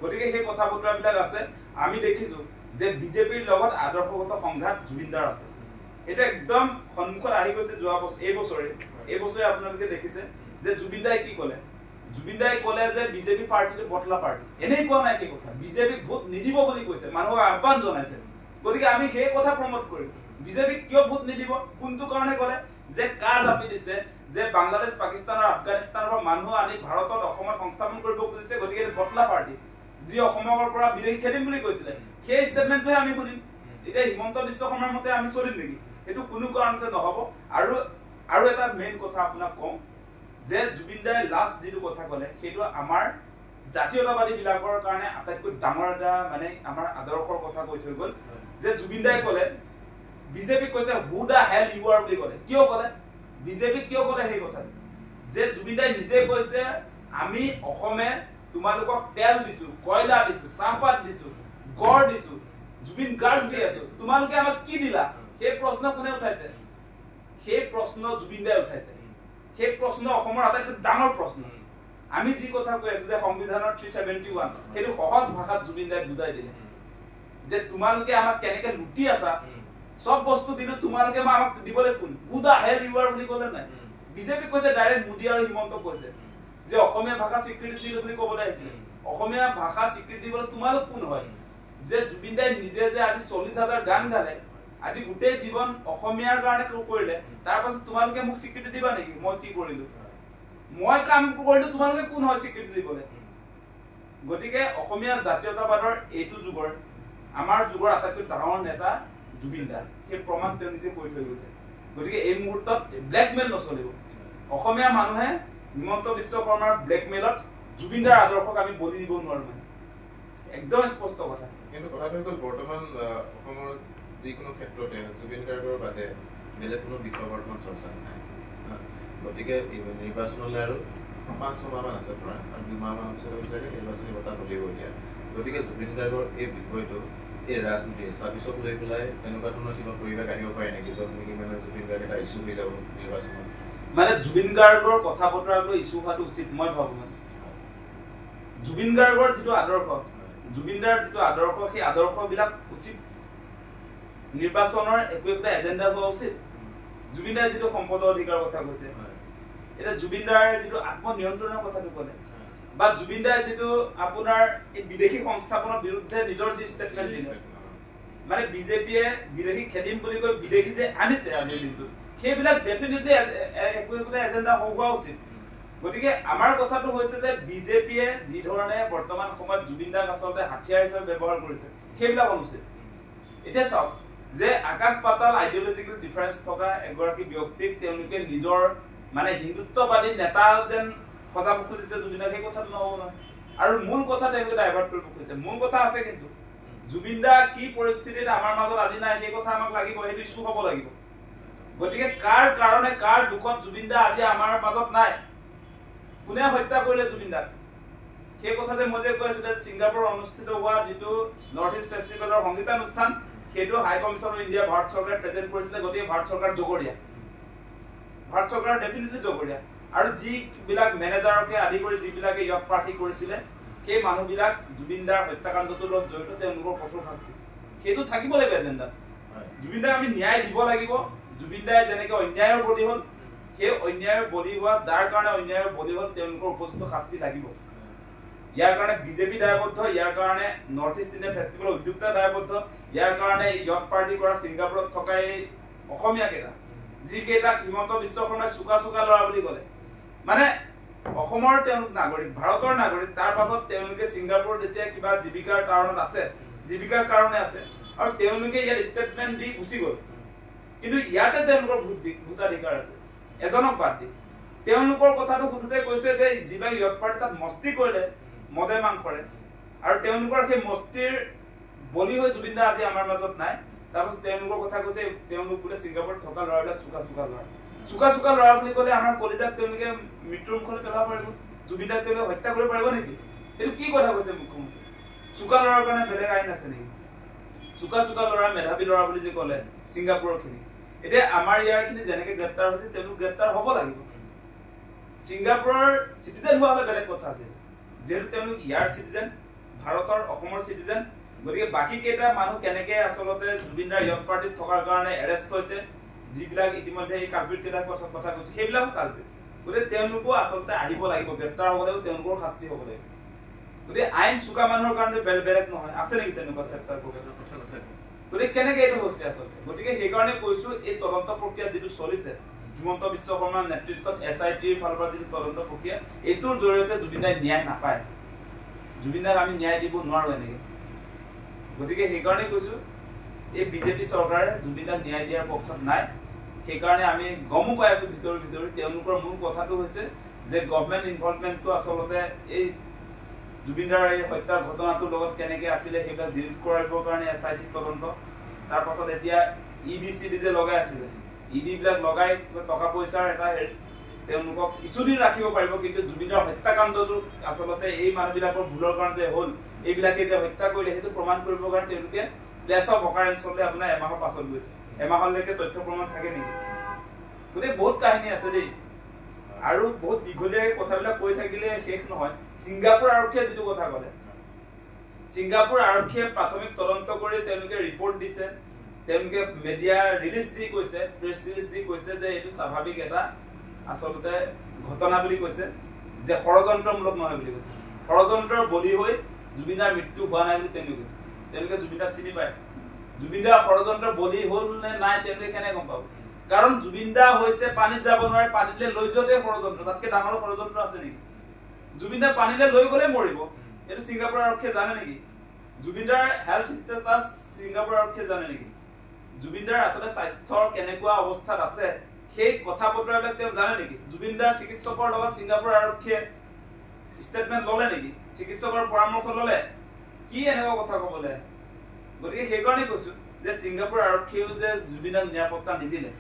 গতিকে সেই কথা বতৰাবিলাক আছে। আমি দেখিছো যে বিজেপিৰ লগত আদৰ্শগত সংঘাত জুবিন দাৰ আছে। এটা একদম সন্মুখত আহি গৈছে যোৱা বছৰ, এই বছৰে আপোনালোকে দেখিছে যে জুবিন দাই কি ক'লে। জুবিন দাই ক'লে যে বিজেপি পাৰ্টিটো বটলা পাৰ্টি। এনেই কোৱা নাই সেই কথা, বিজেপিক ভোট নিদিব বুলি কৈছে, মানুহক আহ্বান জনাইছে। গতিকে আমি সেই কথা প্ৰমোট কৰিম। বিজেপিক কিয় ভোট নিদিব, কোনটো কাৰণে ক'লে? যে কাৰ জাপি দিছে যে বাংলাদেশ, পাকিস্তান আৰু আফগানিস্তানৰ পৰা মানুহ আনি ভাৰতত অসমত সংস্থাপন কৰিব খুজিছে। গতিকে বটলা পাৰ্টি, যি অসমৰ পৰা বিদেশী খেদিম বুলি কৈছিলে, সেই ষ্টেটমেণ্টটোহে আমি শুনিম। এতিয়া হিমন্ত বিশ্ব শৰ্মাৰ মতে আমি চলিম নেকি? এইটো কোনো কাৰণতে নহ'ব। আৰু এটা মেইন কথা আপোনাক কওঁ যে জুবিন দাই লাষ্ট যিটো কথা ক'লে সেইটো আমাৰ জাতীয়তাবাদী বিলাকৰ কাৰণে আটাইতকৈ ডাঙৰ এটা মানে আমাৰ আদৰ্শৰ কথা কৈ থৈ গ'ল। যে জুবিন দাই ক'লে বিজেপিক কৈছে হু দা হেল ইউ আৰ বুলি ক'লে। কিয় ক'লে? বিজেপিক কিয় ক'লে সেই কথা? যে জুবিন দাই নিজে কৈছে আমি অসমে তোমালোকক তেল দিছো, কয়লা দিছো, চাহপাত দিছো, গড় দিছো, জুবিন গাৰ্ড দি আছো, তোমালোকে আমাক কি দিলা? সেই প্ৰশ্ন কোনে উঠাইছে? সেই প্ৰশ্ন জুবিন দাই উঠাইছে। সেই প্ৰশ্ন অসমৰ আটাইতকৈ ডাঙৰ প্ৰশ্ন। আমি যি কথা কৈ আছো যে সংবিধানৰ 371, সেইটো সহজ ভাষাত জুবিন দাই বুজাই দিলে যে তোমালোকে আমাক কেনেকে লুটি আছা, সব বস্তু দিলো, তোমালোকে আমাক দিবলৈ কোন? হু দা হেল ইউ আৰ বুলি ক'লে নাই? বিজেপি কৈছে ডাইৰেক্ট, মোদী আৰু হিমন্ত কৈছে যে অসমীয়া ভাষা স্বীকৃতি দিলো বুলি ক'বলৈ আহিছিলে। অসমীয়া ভাষা স্বীকৃতি দিবলৈ তোমালোক কোন হয়? যে জুবিন দাই নিজে যে আজি 40,000 গান গালে, আজি গোটেই জীৱন অসমীয়াৰ কাৰণে কৰিলে, তাৰ পাছত তোমালোকে মোক স্বীকৃতি দিবা নেকি? মই কি কৰিলো? মই কাম কৰিলো, তোমালোকে কোন হয় স্বীকৃতি দিবলৈ? গতিকে অসমীয়া জাতীয়তাবাদৰ এইটো যুগৰ, আমাৰ যুগৰ আটাইতকৈ ডাঙৰ নেতা জুবিন দা। সেই প্ৰমাণ তেওঁ নিজে কৈ থৈ গৈছে। গতিকে এই মুহূৰ্তত ব্লেকমেইল নচলিব। অসমীয়া মানুহে হিমন্ত বিশ্ব শৰ্মাৰ ব্লেকমেইলত জুবিনদাৰ আদৰ্শক আমি বলি দিব নোৱাৰো মানে একদম স্পষ্ট কথা কিন্তু কথাটো হ'ল বৰ্তমান অসমৰ যিকোনো ক্ষেত্ৰতে জুবিন গাৰ্গৰ বাদে বেলেগ কোনো বিষয় বৰ্তমান চৰ্চা নাই গতিকে নিৰ্বাচনলৈ আৰু 5-6 মাহমান আছে প্ৰায় আৰু 2 মাহমান পিছত চাগে নিৰ্বাচনী বঁটা বলিব এতিয়া গতিকে জুবিন গাৰ্গৰ এই বিষয়টো এই ৰাজনীতি চাবিচক লৈ পেলাই তেনেকুৱা ধৰণৰ কিবা পৰিৱেশ আহিব পাৰে নেকি য'ত নেকি মানে জুবিন গাৰ্গ এটা ইছ্যু হৈ যাব নিৰ্বাচনত মানে জুবিন গাৰ্গৰ কথা বতৰা লৈ ইছ্যু হোৱাটো উচিত মই ভাবো মানে জুবিন গাৰ্গৰ যিটো আদৰ্শ জুবিনদাৰ যিটো আদৰ্শ সেই আদৰ্শবিলাক উচিত নিৰ্বাচনৰ একো একটা এজেণ্ডা হোৱা উচিত জুবিনদাৰ যিটো সম্পদৰ অধিকাৰৰ কথা কৈছে এটা জুবিনদাৰ যিটো আত্মনিয়ন্ত্ৰণৰ কথাটো ক'লে বা জুবিনদাৰ যিটো আপোনাৰ এই বিদেশী সংস্থাপনৰ বিৰুদ্ধে নিজৰ যি ষ্টেটমেণ্ট দিছে মানে বিজেপিয়ে বিদেশী খেদিম বুলি কৈ বিদেশী যে আনিছে আজিৰ দিনটোত সেইবিলাক ডেফিনেটলি একো একোটা এজেণ্ডা হোৱা উচিত গতিকে আমাৰ কথাটো হৈছে যে বিজেপিয়ে যি ধৰণে বৰ্তমান সময়ত জুবিনদাক আচলতে হাতিয়াৰ হিচাপে ব্যৱহাৰ কৰিছে সেইবিলাক অনুচিত এতিয়া চাওক যে আকাশ পাতাল আইডিঅলজিকেল ডিফাৰেন্স থকা এগৰাকী ব্যক্তিক তেওঁলোকে নিজৰ মানে হিন্দুত্ববাদী নেতা যেন সজাব খুজিছে জুবিনদাক সেই কথাটো নহ'ব নহয় আৰু মূল কথা তেওঁলোকে ডাইভাৰ্ট কৰিব খুজিছে মূল কথা আছে কিন্তু জুবিনদা কি পৰিস্থিতিত আমাৰ মাজত আজি নাই সেই কথা আমাক লাগিব সেইটো ইছ্যু হ'ব লাগিব গতিকে কাৰ কাৰণে কাৰ দুখত জুবিনদা আজি আমাৰ মাজত নাই কোনে হত্যা কৰিলে জুবিনদাক সেই কথা যে মই যে কৈ আছিলো ছিংগাপুৰত অনুষ্ঠিত হোৱা যিটো নৰ্থ ইষ্ট ফেষ্টিভেলৰ সংগীতানুষ্ঠান সেইটো হাই কমিছন অফ ইণ্ডিয়া ভাৰত চৰকাৰে প্ৰেজেন্ট কৰিছিলে গতিকে ভাৰত চৰকাৰ জগৰীয়া ভাৰত চৰকাৰ ডেফিনেটলি জগৰীয়া আৰু যিবিলাক মেনেজাৰকে আদি কৰি যিবিলাকে ইয়ক প্ৰাৰ্থী কৰিছিলে সেই মানুহবিলাক জুবিনদাৰ হত্যাকাণ্ডটোৰ লগত জড়িত তেওঁলোকৰ কঠোৰ শাস্তি সেইটো থাকিব লাগিব এজেণ্ডাত জুবিনদাক আমি ন্যায় দিব লাগিব জুবিনদাই যেনেকে অন্যায়ৰ বলি হ'ল সেই অন্যায়ৰ বলি হোৱা যাৰ কাৰণে অন্যায়ৰ বলি হ'ল তেওঁলোকৰ উপযুক্ত শাস্তি লাগিব ইয়াৰ কাৰণে বিজেপি দায়বদ্ধ ইয়াৰ কাৰণে নৰ্থ ইষ্ট ইণ্ডিয়া ফেষ্টিভেলৰ উদ্যোক্তা দায়বদ্ধ ইয়াৰ কাৰণে ইয়ক পাৰ্টি কৰা ছিংগাপুৰত থকা এই অসমীয়া কেইটা যিকেইটাক হিমন্ত বিশ্ব শৰ্মাই চোকা চোকা ল'ৰা বুলি ক'লে মানে অসমৰ তেওঁলোক নাগৰিক ভাৰতৰ নাগৰিক তাৰ পাছত তেওঁলোকে ছিংগাপুৰত এতিয়া কিবা জীৱিকাৰ কাৰণত আছে জীৱিকাৰ কাৰণে আছে আৰু তেওঁলোকে ইয়াৰ ষ্টেটমেণ্ট দি গুচি গ'ল কিন্তু ইয়াতে তেওঁলোকৰ ভোটাধিকাৰ আছে এজনক বাদ দি তেওঁলোকৰ কথাটো সুধোতে কৈছে যে যিবিলাক ইয়ক পাৰ্টি তাত মস্তি কৰিলে মদে মাংসৰে আৰু তেওঁলোকৰ সেই মস্তিৰ বলি হৈ জুবিনদা আজি আমাৰ মাজত নাই তাৰপিছত তেওঁলোকৰ কথা কৈছে তেওঁলোক বোলে ছিংগাপুৰত থকা ল'ৰাবিলাক চোকা চোকা ল'ৰা বুলি ক'লে আমাৰ কলিজাক তেওঁলোকে মৃত্যুৰ মুখলৈ পেলাব পাৰিব জুবিনদাক তেওঁলোকে হত্যা কৰিব পাৰিব নেকি এইটো কি কথা কৈছে মুখ্যমন্ত্ৰী চোকা ল'ৰাৰ কাৰণে বেলেগ আইন আছে নেকি চোকা ল'ৰা মেধাৱী ল'ৰা বুলি যে ক'লে ছিংগাপুৰৰ খিনি এতিয়া আমাৰ ইয়াৰ খিনি যেনেকে গ্ৰেপ্তাৰ হৈছে তেওঁলোক গ্ৰেপ্তাৰ হ'ব লাগিব ছিংগাপুৰৰ চিটিজেন হোৱা হ'লে বেলেগ কথা আছে যিহেতু তেওঁলোক ইয়াৰ চিটিজেন ভাৰতৰ অসমৰ চিটিজেন গতিকে বাকী কেইটা মানুহ কেনেকে আচলতে জুবিনদাৰ ইয়ক পাৰ্টিত থকাৰ কাৰণে এৰেষ্ট হৈছে যিবিলাক ইতিমধ্যে এই কালপিত কেইটাৰ কথা কৈছে সেইবিলাকো কালপিত গতিকে তেওঁলোকো আচলতে আহিব লাগিব গ্ৰেপ্তাৰ হ'ব লাগিব তেওঁলোকৰ শাস্তি হ'ব লাগিব গতিকে আইন চোকা মানুহৰ কাৰণে বেলেগ নহয় আছে নেকি তেনেকুৱা চেপ্টাৰ গতিকে কেনেকে এইটো হৈছে আচলতে গতিকে সেইকাৰণে কৈছো এই তদন্ত প্ৰক্ৰিয়া যিটো চলিছে হিমন্ত বিশ্ব শৰ্মাৰ নেতৃত্বত SITৰ ফালৰ পৰা যিটো তদন্ত প্ৰক্ৰিয়া এইটোৰ জৰিয়তে জুবিনদাই ন্যায় নাপায় জুবিনদাক আমি ন্যায় দিব নোৱাৰো এনেকে গতিকে সেইকাৰণে কৈছো এই বিজেপি চৰকাৰে জুবিনদাক ন্যায় দিয়াৰ পক্ষত নাই সেইকাৰণে আমি গমো পাই আছো ভিতৰি তেওঁলোকৰ মূল কথাটো হৈছে যে গভৰ্ণমেণ্ট ইনভলভমেণ্টটো আচলতে এই জুবিনদাৰ এই হত্যাৰ ঘটনাটোৰ লগত কেনেকে আছিলে সেইবিলাক ডিলিট কৰাবৰ কাৰণে SIT তদন্ত তাৰ পাছত এতিয়া ED যে লগাই আছিলে ED বিলাক লগাই টকা পইচাৰ এটা তেওঁলোকক কিছুদিন ৰাখিব পাৰিব কিন্তু জুবিনদাৰ হত্যাকাণ্ডটো আচলতে এই মানুহবিলাকৰ ভুলৰ কাৰণে হ'ল এইবিলাকে যে হত্যা কৰিলে সেইটো প্ৰমাণ কৰিবৰ কাৰণে তেওঁলোকে প্লেচ অফ অকাৰেঞ্চলৈ আপোনাৰ এমাহৰ পাছত গৈছে এমাহলৈকে তথ্য প্ৰমাণ থাকে নেকি গতিকে বহুত কাহিনী আছে দেই আৰু বহুত দীঘলীয়া কথাবিলাক কৈ থাকিলে শেষ নহয় ছিংগাপুৰ আৰক্ষীয়ে যিটো কথা ক'লে ছিংগাপুৰ আৰক্ষীয়ে প্ৰাথমিক তদন্ত কৰি তেওঁলোকে ৰিপৰ্ট দিছে তেওঁলোকে মিডিয়া ৰিলিজ দি কৈছে প্ৰেছ ৰিলিজ দি কৈছে যে এইটো স্বাভাৱিক এটা আচলতে ঘটনা বুলি কৈছে যে ষড়যন্ত্ৰমূলক নহয় বুলি কৈছে ষড়যন্ত্ৰৰ বলি হৈ জুবিনদাৰ মৃত্যু হোৱা নাই বুলি তেওঁলোকে কৈছে তেওঁলোকে জুবিনদাক চিনি পায় জুবিনদা ষড়যন্ত্ৰৰ বলি হ'ল নে নাই তেওঁলোকে কেনে গম পাব কাৰণ জুবিনদা হৈছে পানীত যাব নোৱাৰে পানীলৈ লৈ যোৱাতে ষড়যন্ত্ৰ তাতকে ডাঙৰ ষড়যন্ত্ৰ আছে নেকি জুবিনদা পানীলৈ লৈ গ'লে মৰিব এইটো ছিংগাপুৰ আৰক্ষীয়ে জানে নেকি জুবিনদাৰ হেল্থ ষ্টেটাছ ছিংগাপুৰ আৰক্ষীয়ে জানে নেকি জুবিনদাৰ আচলতে স্বাস্থ্যৰ কেনেকুৱা অৱস্থাত আছে সেই কথা বতৰাবিলাক তেওঁ জানে নেকি? জুবিনদাৰ চিকিৎসকৰ লগত ছিংগাপুৰ আৰক্ষীয়ে ষ্টেটমেণ্ট ললে নেকি? চিকিৎসকৰ পৰামৰ্শ ললে? কি এনেকুৱা কথা ক'বলৈ? গতিকে সেইকাৰণে কৈছো যে ছিংগাপুৰ আৰক্ষীয়েও যে জুবিনদাক নিৰাপত্তা নিদিলে,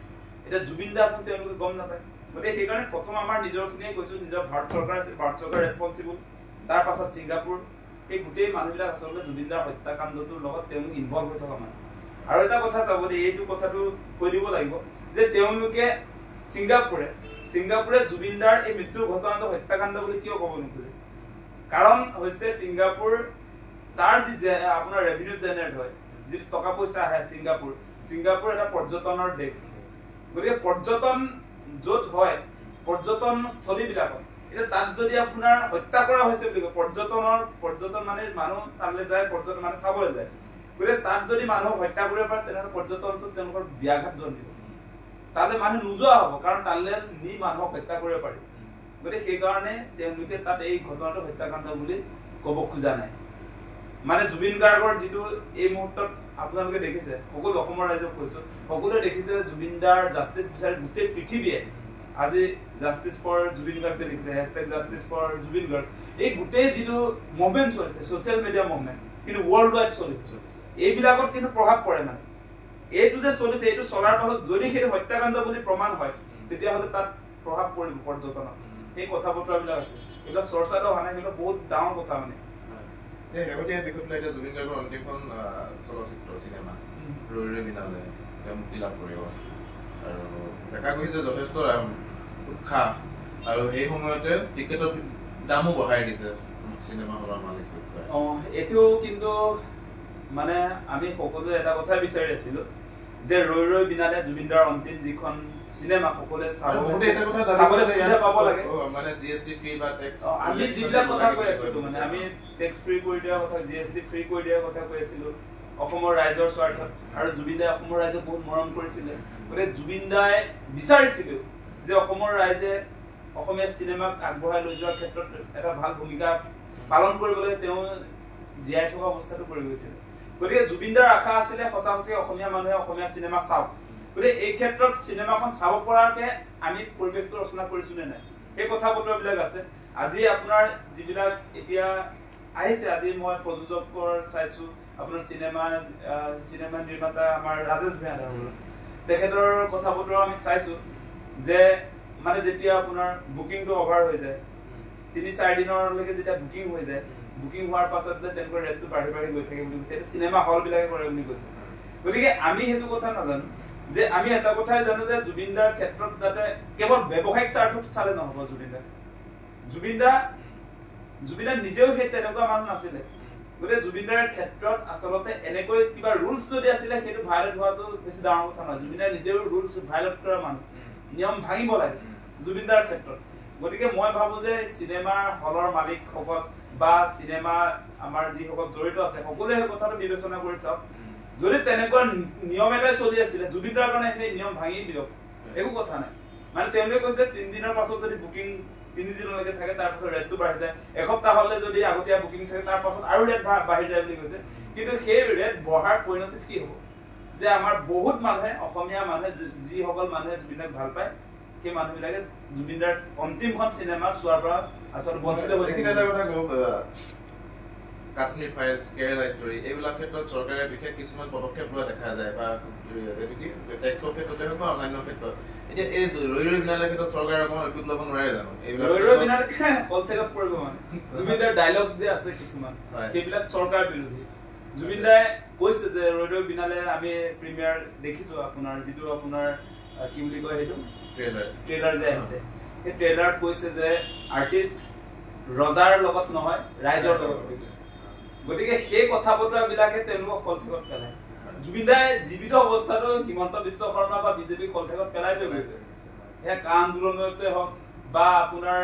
এতিয়া জুবিনদা আপুনি তেওঁলোকে গম নাপায়। গতিকে সেইকাৰণে প্ৰথম আমাৰ নিজৰখিনিয়ে কৈছো, নিজৰ ভাৰত চৰকাৰ ৰেছপন্সিবল, তাৰ পাছত ছিংগাপুৰ, এই গোটেই মানুহবিলাক আচলতে জুবিনদাৰ হত্যাকাণ্ডটোৰ লগত তেওঁলোক ইনভলভ হৈ থকা মানুহ। আৰু এটা কথা চাব দেই, এইটো কথাটো কৈ দিব লাগিব যে তেওঁলোকে ছিংগাপুৰে জুবিনদাৰ এই মৃত্যুৰ ঘটনাটো হত্যাকাণ্ড বুলি কিয় ক'ব নোখোজে? কাৰণ হৈছে ছিংগাপুৰ, তাৰ যি আপোনাৰ ৰেভিনিউ জেনেৰেট হয়, যিটো টকা পইচা আহে ছিংগাপুৰ এটা পৰ্যটনৰ দেশ। গতিকে পৰ্যটন য'ত হয়, পৰ্যটনস্থলীবিলাকত, এতিয়া তাত যদি আপোনাৰ হত্যা কৰা হৈছে বুলি কয়, পৰ্যটন মানে মানুহ তালৈ যায়, পৰ্যটন মানে চাবলৈ যায়। গতিকে তাত যদি মানুহক হত্যা কৰিব পাৰে, তেনেহ'লে পৰ্যটনটোত তেওঁলোকৰ ব্যাঘাত জন্মিব, তালৈ মানুহ নোযোৱা হ'ব, কাৰণ তালৈ নি মানুহক হত্যা কৰিব পাৰি। গতিকে সেইকাৰণে তেওঁলোকে তাত এই ঘটনাটো হত্যাকাণ্ড বুলি ক'ব খোজা নাই। মানে জুবিন গাৰ্গৰ যিটো এই মুহূৰ্তত আপোনালোকে দেখিছে, সকলো অসমৰ ৰাইজক কৈছো, সকলোৱে দেখিছে যে জুবিনদাৰ জাষ্টিচ বিচাৰি গোটেই পৃথিৱীয়ে আজি জাষ্টিচ ফৰ জুবিন গাৰ্গ দেখিছে, #জাষ্টিচ ফৰ জুবিন গাৰ্গ, এই গোটেই যিটো মুভমেণ্ট চলিছে, ছচিয়েল মিডিয়া মুভমেণ্ট, কিন্তু ৱৰ্ল্ড ৱাইড চলিছে। এইবিলাকত কিন্তু প্ৰভাৱ পৰে। মানে এইটো যে চলিছে, এইটো চলাৰ পাছত যদি সেইটো হত্যাকাণ্ড বুলি প্ৰমাণ হয়, তেতিয়াহ'লে তাত প্ৰভাৱ পৰিব পৰ্যটনত। সেই কথা বতৰাবিলাক আছে, এইবিলাক চৰ্চাটো হোৱা নাই, কিন্তু বহুত ডাঙৰ কথা। মানে শেহতীয়া বিষয় পেলাই এতিয়া জুবিন গাৰ্গৰ অন্তিমখন চলচ্চিত্ৰ চিনেমা ৰৈ ৰৈ বিনালে তেওঁ মুক্তি লাভ কৰিব, আৰু দেখা গৈছে যথেষ্ট উৎসাহ, আৰু সেই সময়তে টিকেটৰ দামো বঢ়াই দিছে চিনেমা হলৰ মালিক। এইটো কিন্তু মানে আমি সকলোৱে এটা কথাই বিচাৰি আছিলো যে ৰৈ ৰৈ বিনালে জুবিনদাৰ অন্তিম যিখন চিনেমা সকলোৱে পাব লাগে। মানে জিএছটি ফ্ৰী বা টেক্স, আমি যিবিলাক কথা কৈ আছিলো, মানে আমি টেক্স ফ্ৰী কৰি দিয়াৰ কথা, জিএছটি ফ্ৰী কৰি দিয়াৰ কথা কৈ আছিলো অসমৰ ৰাইজৰ স্বাৰ্থত। আৰু জুবিনদাই অসমৰ ৰাইজক বহুত মৰম কৰিছিলে। গতিকে জুবিনদাই বিচাৰিছিল যে অসমৰ ৰাইজে অসমীয়া চিনেমাক আগবঢ়াই লৈ যোৱাৰ ক্ষেত্ৰত এটা ভাল ভূমিকা পালন কৰিবলৈ তেওঁ জীয়াই থকা অৱস্থাটো কৰি গৈছিল। গতিকে জুবিনদাৰ আশা আছিলে সঁচা অসমীয়া মানুহে অসমীয়া চিনেমা চাওক। গতিকে এই ক্ষেত্ৰত চিনেমাখন চাব পৰাকে আমি পৰিৱেশটো ৰচনা কৰিছো নে নাই, সেই কথা বতৰাবিলাক আছে। আজি আপোনাৰ যিবিলাক এতিয়া আহিছে, আজি মই প্ৰযোজকৰ চাইছো, আপোনাৰ চিনেমা নিৰ্মাতা আমাৰ ৰাজেশ ভূঞা, তেখেতৰ কথা বতৰা আমি চাইছো যে মানে যেতিয়া আপোনাৰ বুকিংটো অভাৰ হৈ যায়, ৩-৪ দিনলৈকে যেতিয়া বুকিং হৈ যায়, বুকিং হোৱাৰ পাছত তেওঁলোকৰ ৰেটটো বাঢ়ি গৈ থাকে বুলি কৈছে। চিনেমা হল বিলাকে কৰে বুলি কৈছে। গতিকে আমি সেইটো কথা নাজানো, যে আমি এটা কথাই জানো যে জুবিনদাৰ ক্ষেত্ৰত যাতে কেৱল ব্যৱসায়িক স্বাৰ্থত চালে নহব। জুবিনদা নিজেও সেই তেনেকুৱা মানুহ নাছিলে। গতিকে জুবিনদাৰ ক্ষেত্ৰত আচলতে এনেকৈ কিবা ৰুলছ যদি আছিলে, সেইটো ভাইলেট হোৱাটো বেছি ডাঙৰ কথা নহয়। জুবিনদাই নিজেও ৰুলছ ভাইলেট কৰা মানুহ, নিয়ম ভাঙিব লাগে জুবিনদাৰ ক্ষেত্ৰত। গতিকে মই ভাবো যে চিনেমা হলৰ মালিকসকল বা চিনেমা আমাৰ যিসকল জড়িত আছে, সকলোৱে সেই কথাটো বিবেচনা কৰি চাওক। যদি তেনেকুৱা নিয়ম এটাই চলি আছিলে, জুবিনদাৰ কাৰণে সেই নিয়ম ভাঙি দিয়ক, একো কথা নাই। মানে তেওঁলোকে কৈছে 3 দিনৰ পাছত যদি বুকিং 3 দিনলৈকে থাকে, তাৰ পাছত ৰেটটো বাঢ়ি যায়। এসপ্তাহ হলে যদি আগতীয়া বুকিং থাকে, তাৰ পাছত আৰু ৰেট বাঢ়ি যায় বুলি কৈছে। কিন্তু সেই ৰেট বঢ়াৰ পৰিণতিত কি হ'ব, যে আমাৰ বহুত মানুহে, অসমীয়া মানুহে, যিসকল মানুহে জুবিনদাক ভাল পায়, সেই মানুহবিলাকে জুবিনদাৰ অন্তিমখন চিনেমা চোৱাৰ পৰা আচলতে বঞ্চিত হৈ থাকে। এটা কথা কওঁ, কাশ্মীৰ ফাইলছ, কেৰেলা ষ্টৰী, এইবিলাক ক্ষেত্ৰত চৰকাৰে বিশেষ কিছুমান পদক্ষেপ লোৱা দেখা যায়, বা টেক্সৰ ক্ষেত্ৰতে হওক বা অন্যান্য ক্ষেত্ৰত। এতিয়া এই ৰৈ ৰৈ বিনালেৰ ক্ষেত্ৰত চৰকাৰে অকণমান উদ্যোগ ল'ব নোৱাৰে জানো? ৰৈ ৰৈ বিনালে কলঠেকত পৰিব। মানে জুবিনদাৰ ডাইলগ যে আছে কিছুমান, সেইবিলাক চৰকাৰ বিৰোধী। জুবিনদাই কৈছে যে ৰৈ ৰৈ বিনালে আমি প্ৰিমিয়াৰ দেখিছো, আপোনাৰ যিটো আপোনাৰ কি বুলি কয়, সেইটো ট্ৰেইলাৰ যে আহিছে, সেই ট্ৰেইলাৰত কৈছে যে আৰ্টিষ্ট ৰজাৰ লগত নহয়, ৰাইজৰ লগত। গতিকে সেই কথা বতৰাবিলাকে তেওঁলোকক কলঠেকত পেলায়। জুবিনদাই জীৱিত অৱস্থাতো হিমন্ত বিশ্ব শৰ্মা বা বিজেপি কলঠেকত পেলাই থৈ গৈছে। সেয়া কা আন্দোলনতে হওক, বা আপোনাৰ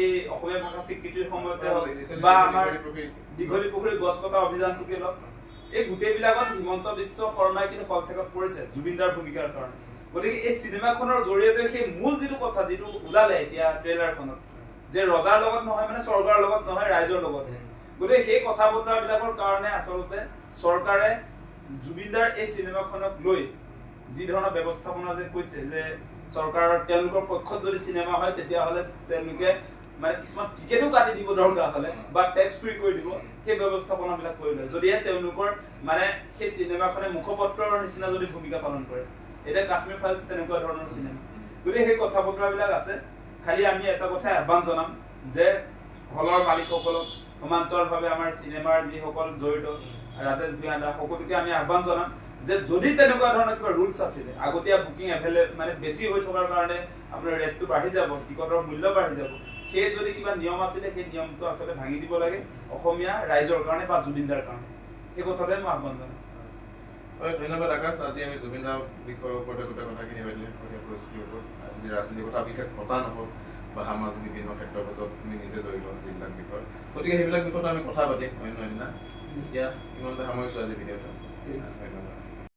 এই অসমীয়া ভাষা স্বীকৃতিৰ সময়তে হওক, বা আমাৰ দীঘলী পুখুৰী গছ কটা অভিযানটোকে হওক, এই গোটেইবিলাকত হিমন্ত বিশ্ব শৰ্মাই কিন্তু কলঠেকত পৰিছে জুবিনদাৰ ভূমিকাৰ কাৰণে। গতিকে এই চিনেমাখনৰ জৰিয়তে সেই মূল যিটো কথা, যিটো ওলালে এতিয়া ট্ৰেইলাৰখনত, যে ৰজাৰ লগত নহয়, মানে স্বৰ্গৰ লগত নহয়, ৰাইজৰ লগতহে। গতিকে সেই কথা বতৰাবিলাকৰ কাৰণে আচলতে চৰকাৰে জুবিনদাৰ এই চিনেমাখনক লৈ যি ধৰণৰ ব্যৱস্থাপনা যে কৈছে, যে চৰকাৰৰ তেওঁলোকৰ পক্ষত যদি চিনেমা হয় তেতিয়াহ'লে তেওঁলোকে মানে কিছুমান টিকেটো কাটি দিব দৰকাৰ হ'লে বা টেক্স ফ্ৰী কৰি দিব সেই ব্যৱস্থাপনাবিলাক কৰি লয় যদিহে তেওঁলোকৰ মানে সেই চিনেমাখনে মুখপত্ৰৰ নিচিনা যদি ভূমিকা পালন কৰে এতিয়া কাশ্মীৰ ফাইলছ তেনেকুৱা ধৰণৰ চিনেমা গতিকে সেই কথা বতৰাবিলাক আছে খালি আমি এটা কথাই আহ্বান জনাম যে হলৰ মালিকসকলক সমান্তৰালভাৱে আমাৰ চিনেমাৰ যিসকল জড়িত ৰাজেশ ভূঞা দা সকলোকে আমি আহ্বান জনাম যে যদি তেনেকুৱা ধৰণৰ কিবা ৰুলছ আছিলে আগতীয়া বুকিং এভেইলেবল মানে বেছি হৈ থকাৰ কাৰণে আপোনাৰ ৰেটটো বাঢ়ি যাব টিকটৰ মূল্য বাঢ়ি যাব সেই যদি কিবা নিয়ম আছিলে সেই নিয়মটো আচলতে ভাঙি দিব লাগে অসমীয়া ৰাইজৰ কাৰণে বা জুবিনদাৰ কাৰণে সেই কথাটোৱে মই আহ্বান জনাম হয় ধন্যবাদ আকাশ আজি আমি জুবিন দাৰ বিষয়ৰ ওপৰতে গোটেই কথাখিনি পাতিলে আজি ৰাজনীতিৰ কথা বিশেষ কথা নহওক বা সামাজিক বিভিন্ন ক্ষেত্ৰৰ মাজত আমি নিজে জড়িত যিবিলাক বিষয় গতিকে সেইবিলাক বিষয়ত আমি কথা পাতিম অন্য দিনা এতিয়া ইমানতে সামৰিছোঁ আজি ভিডিঅ'টো ধন্যবাদ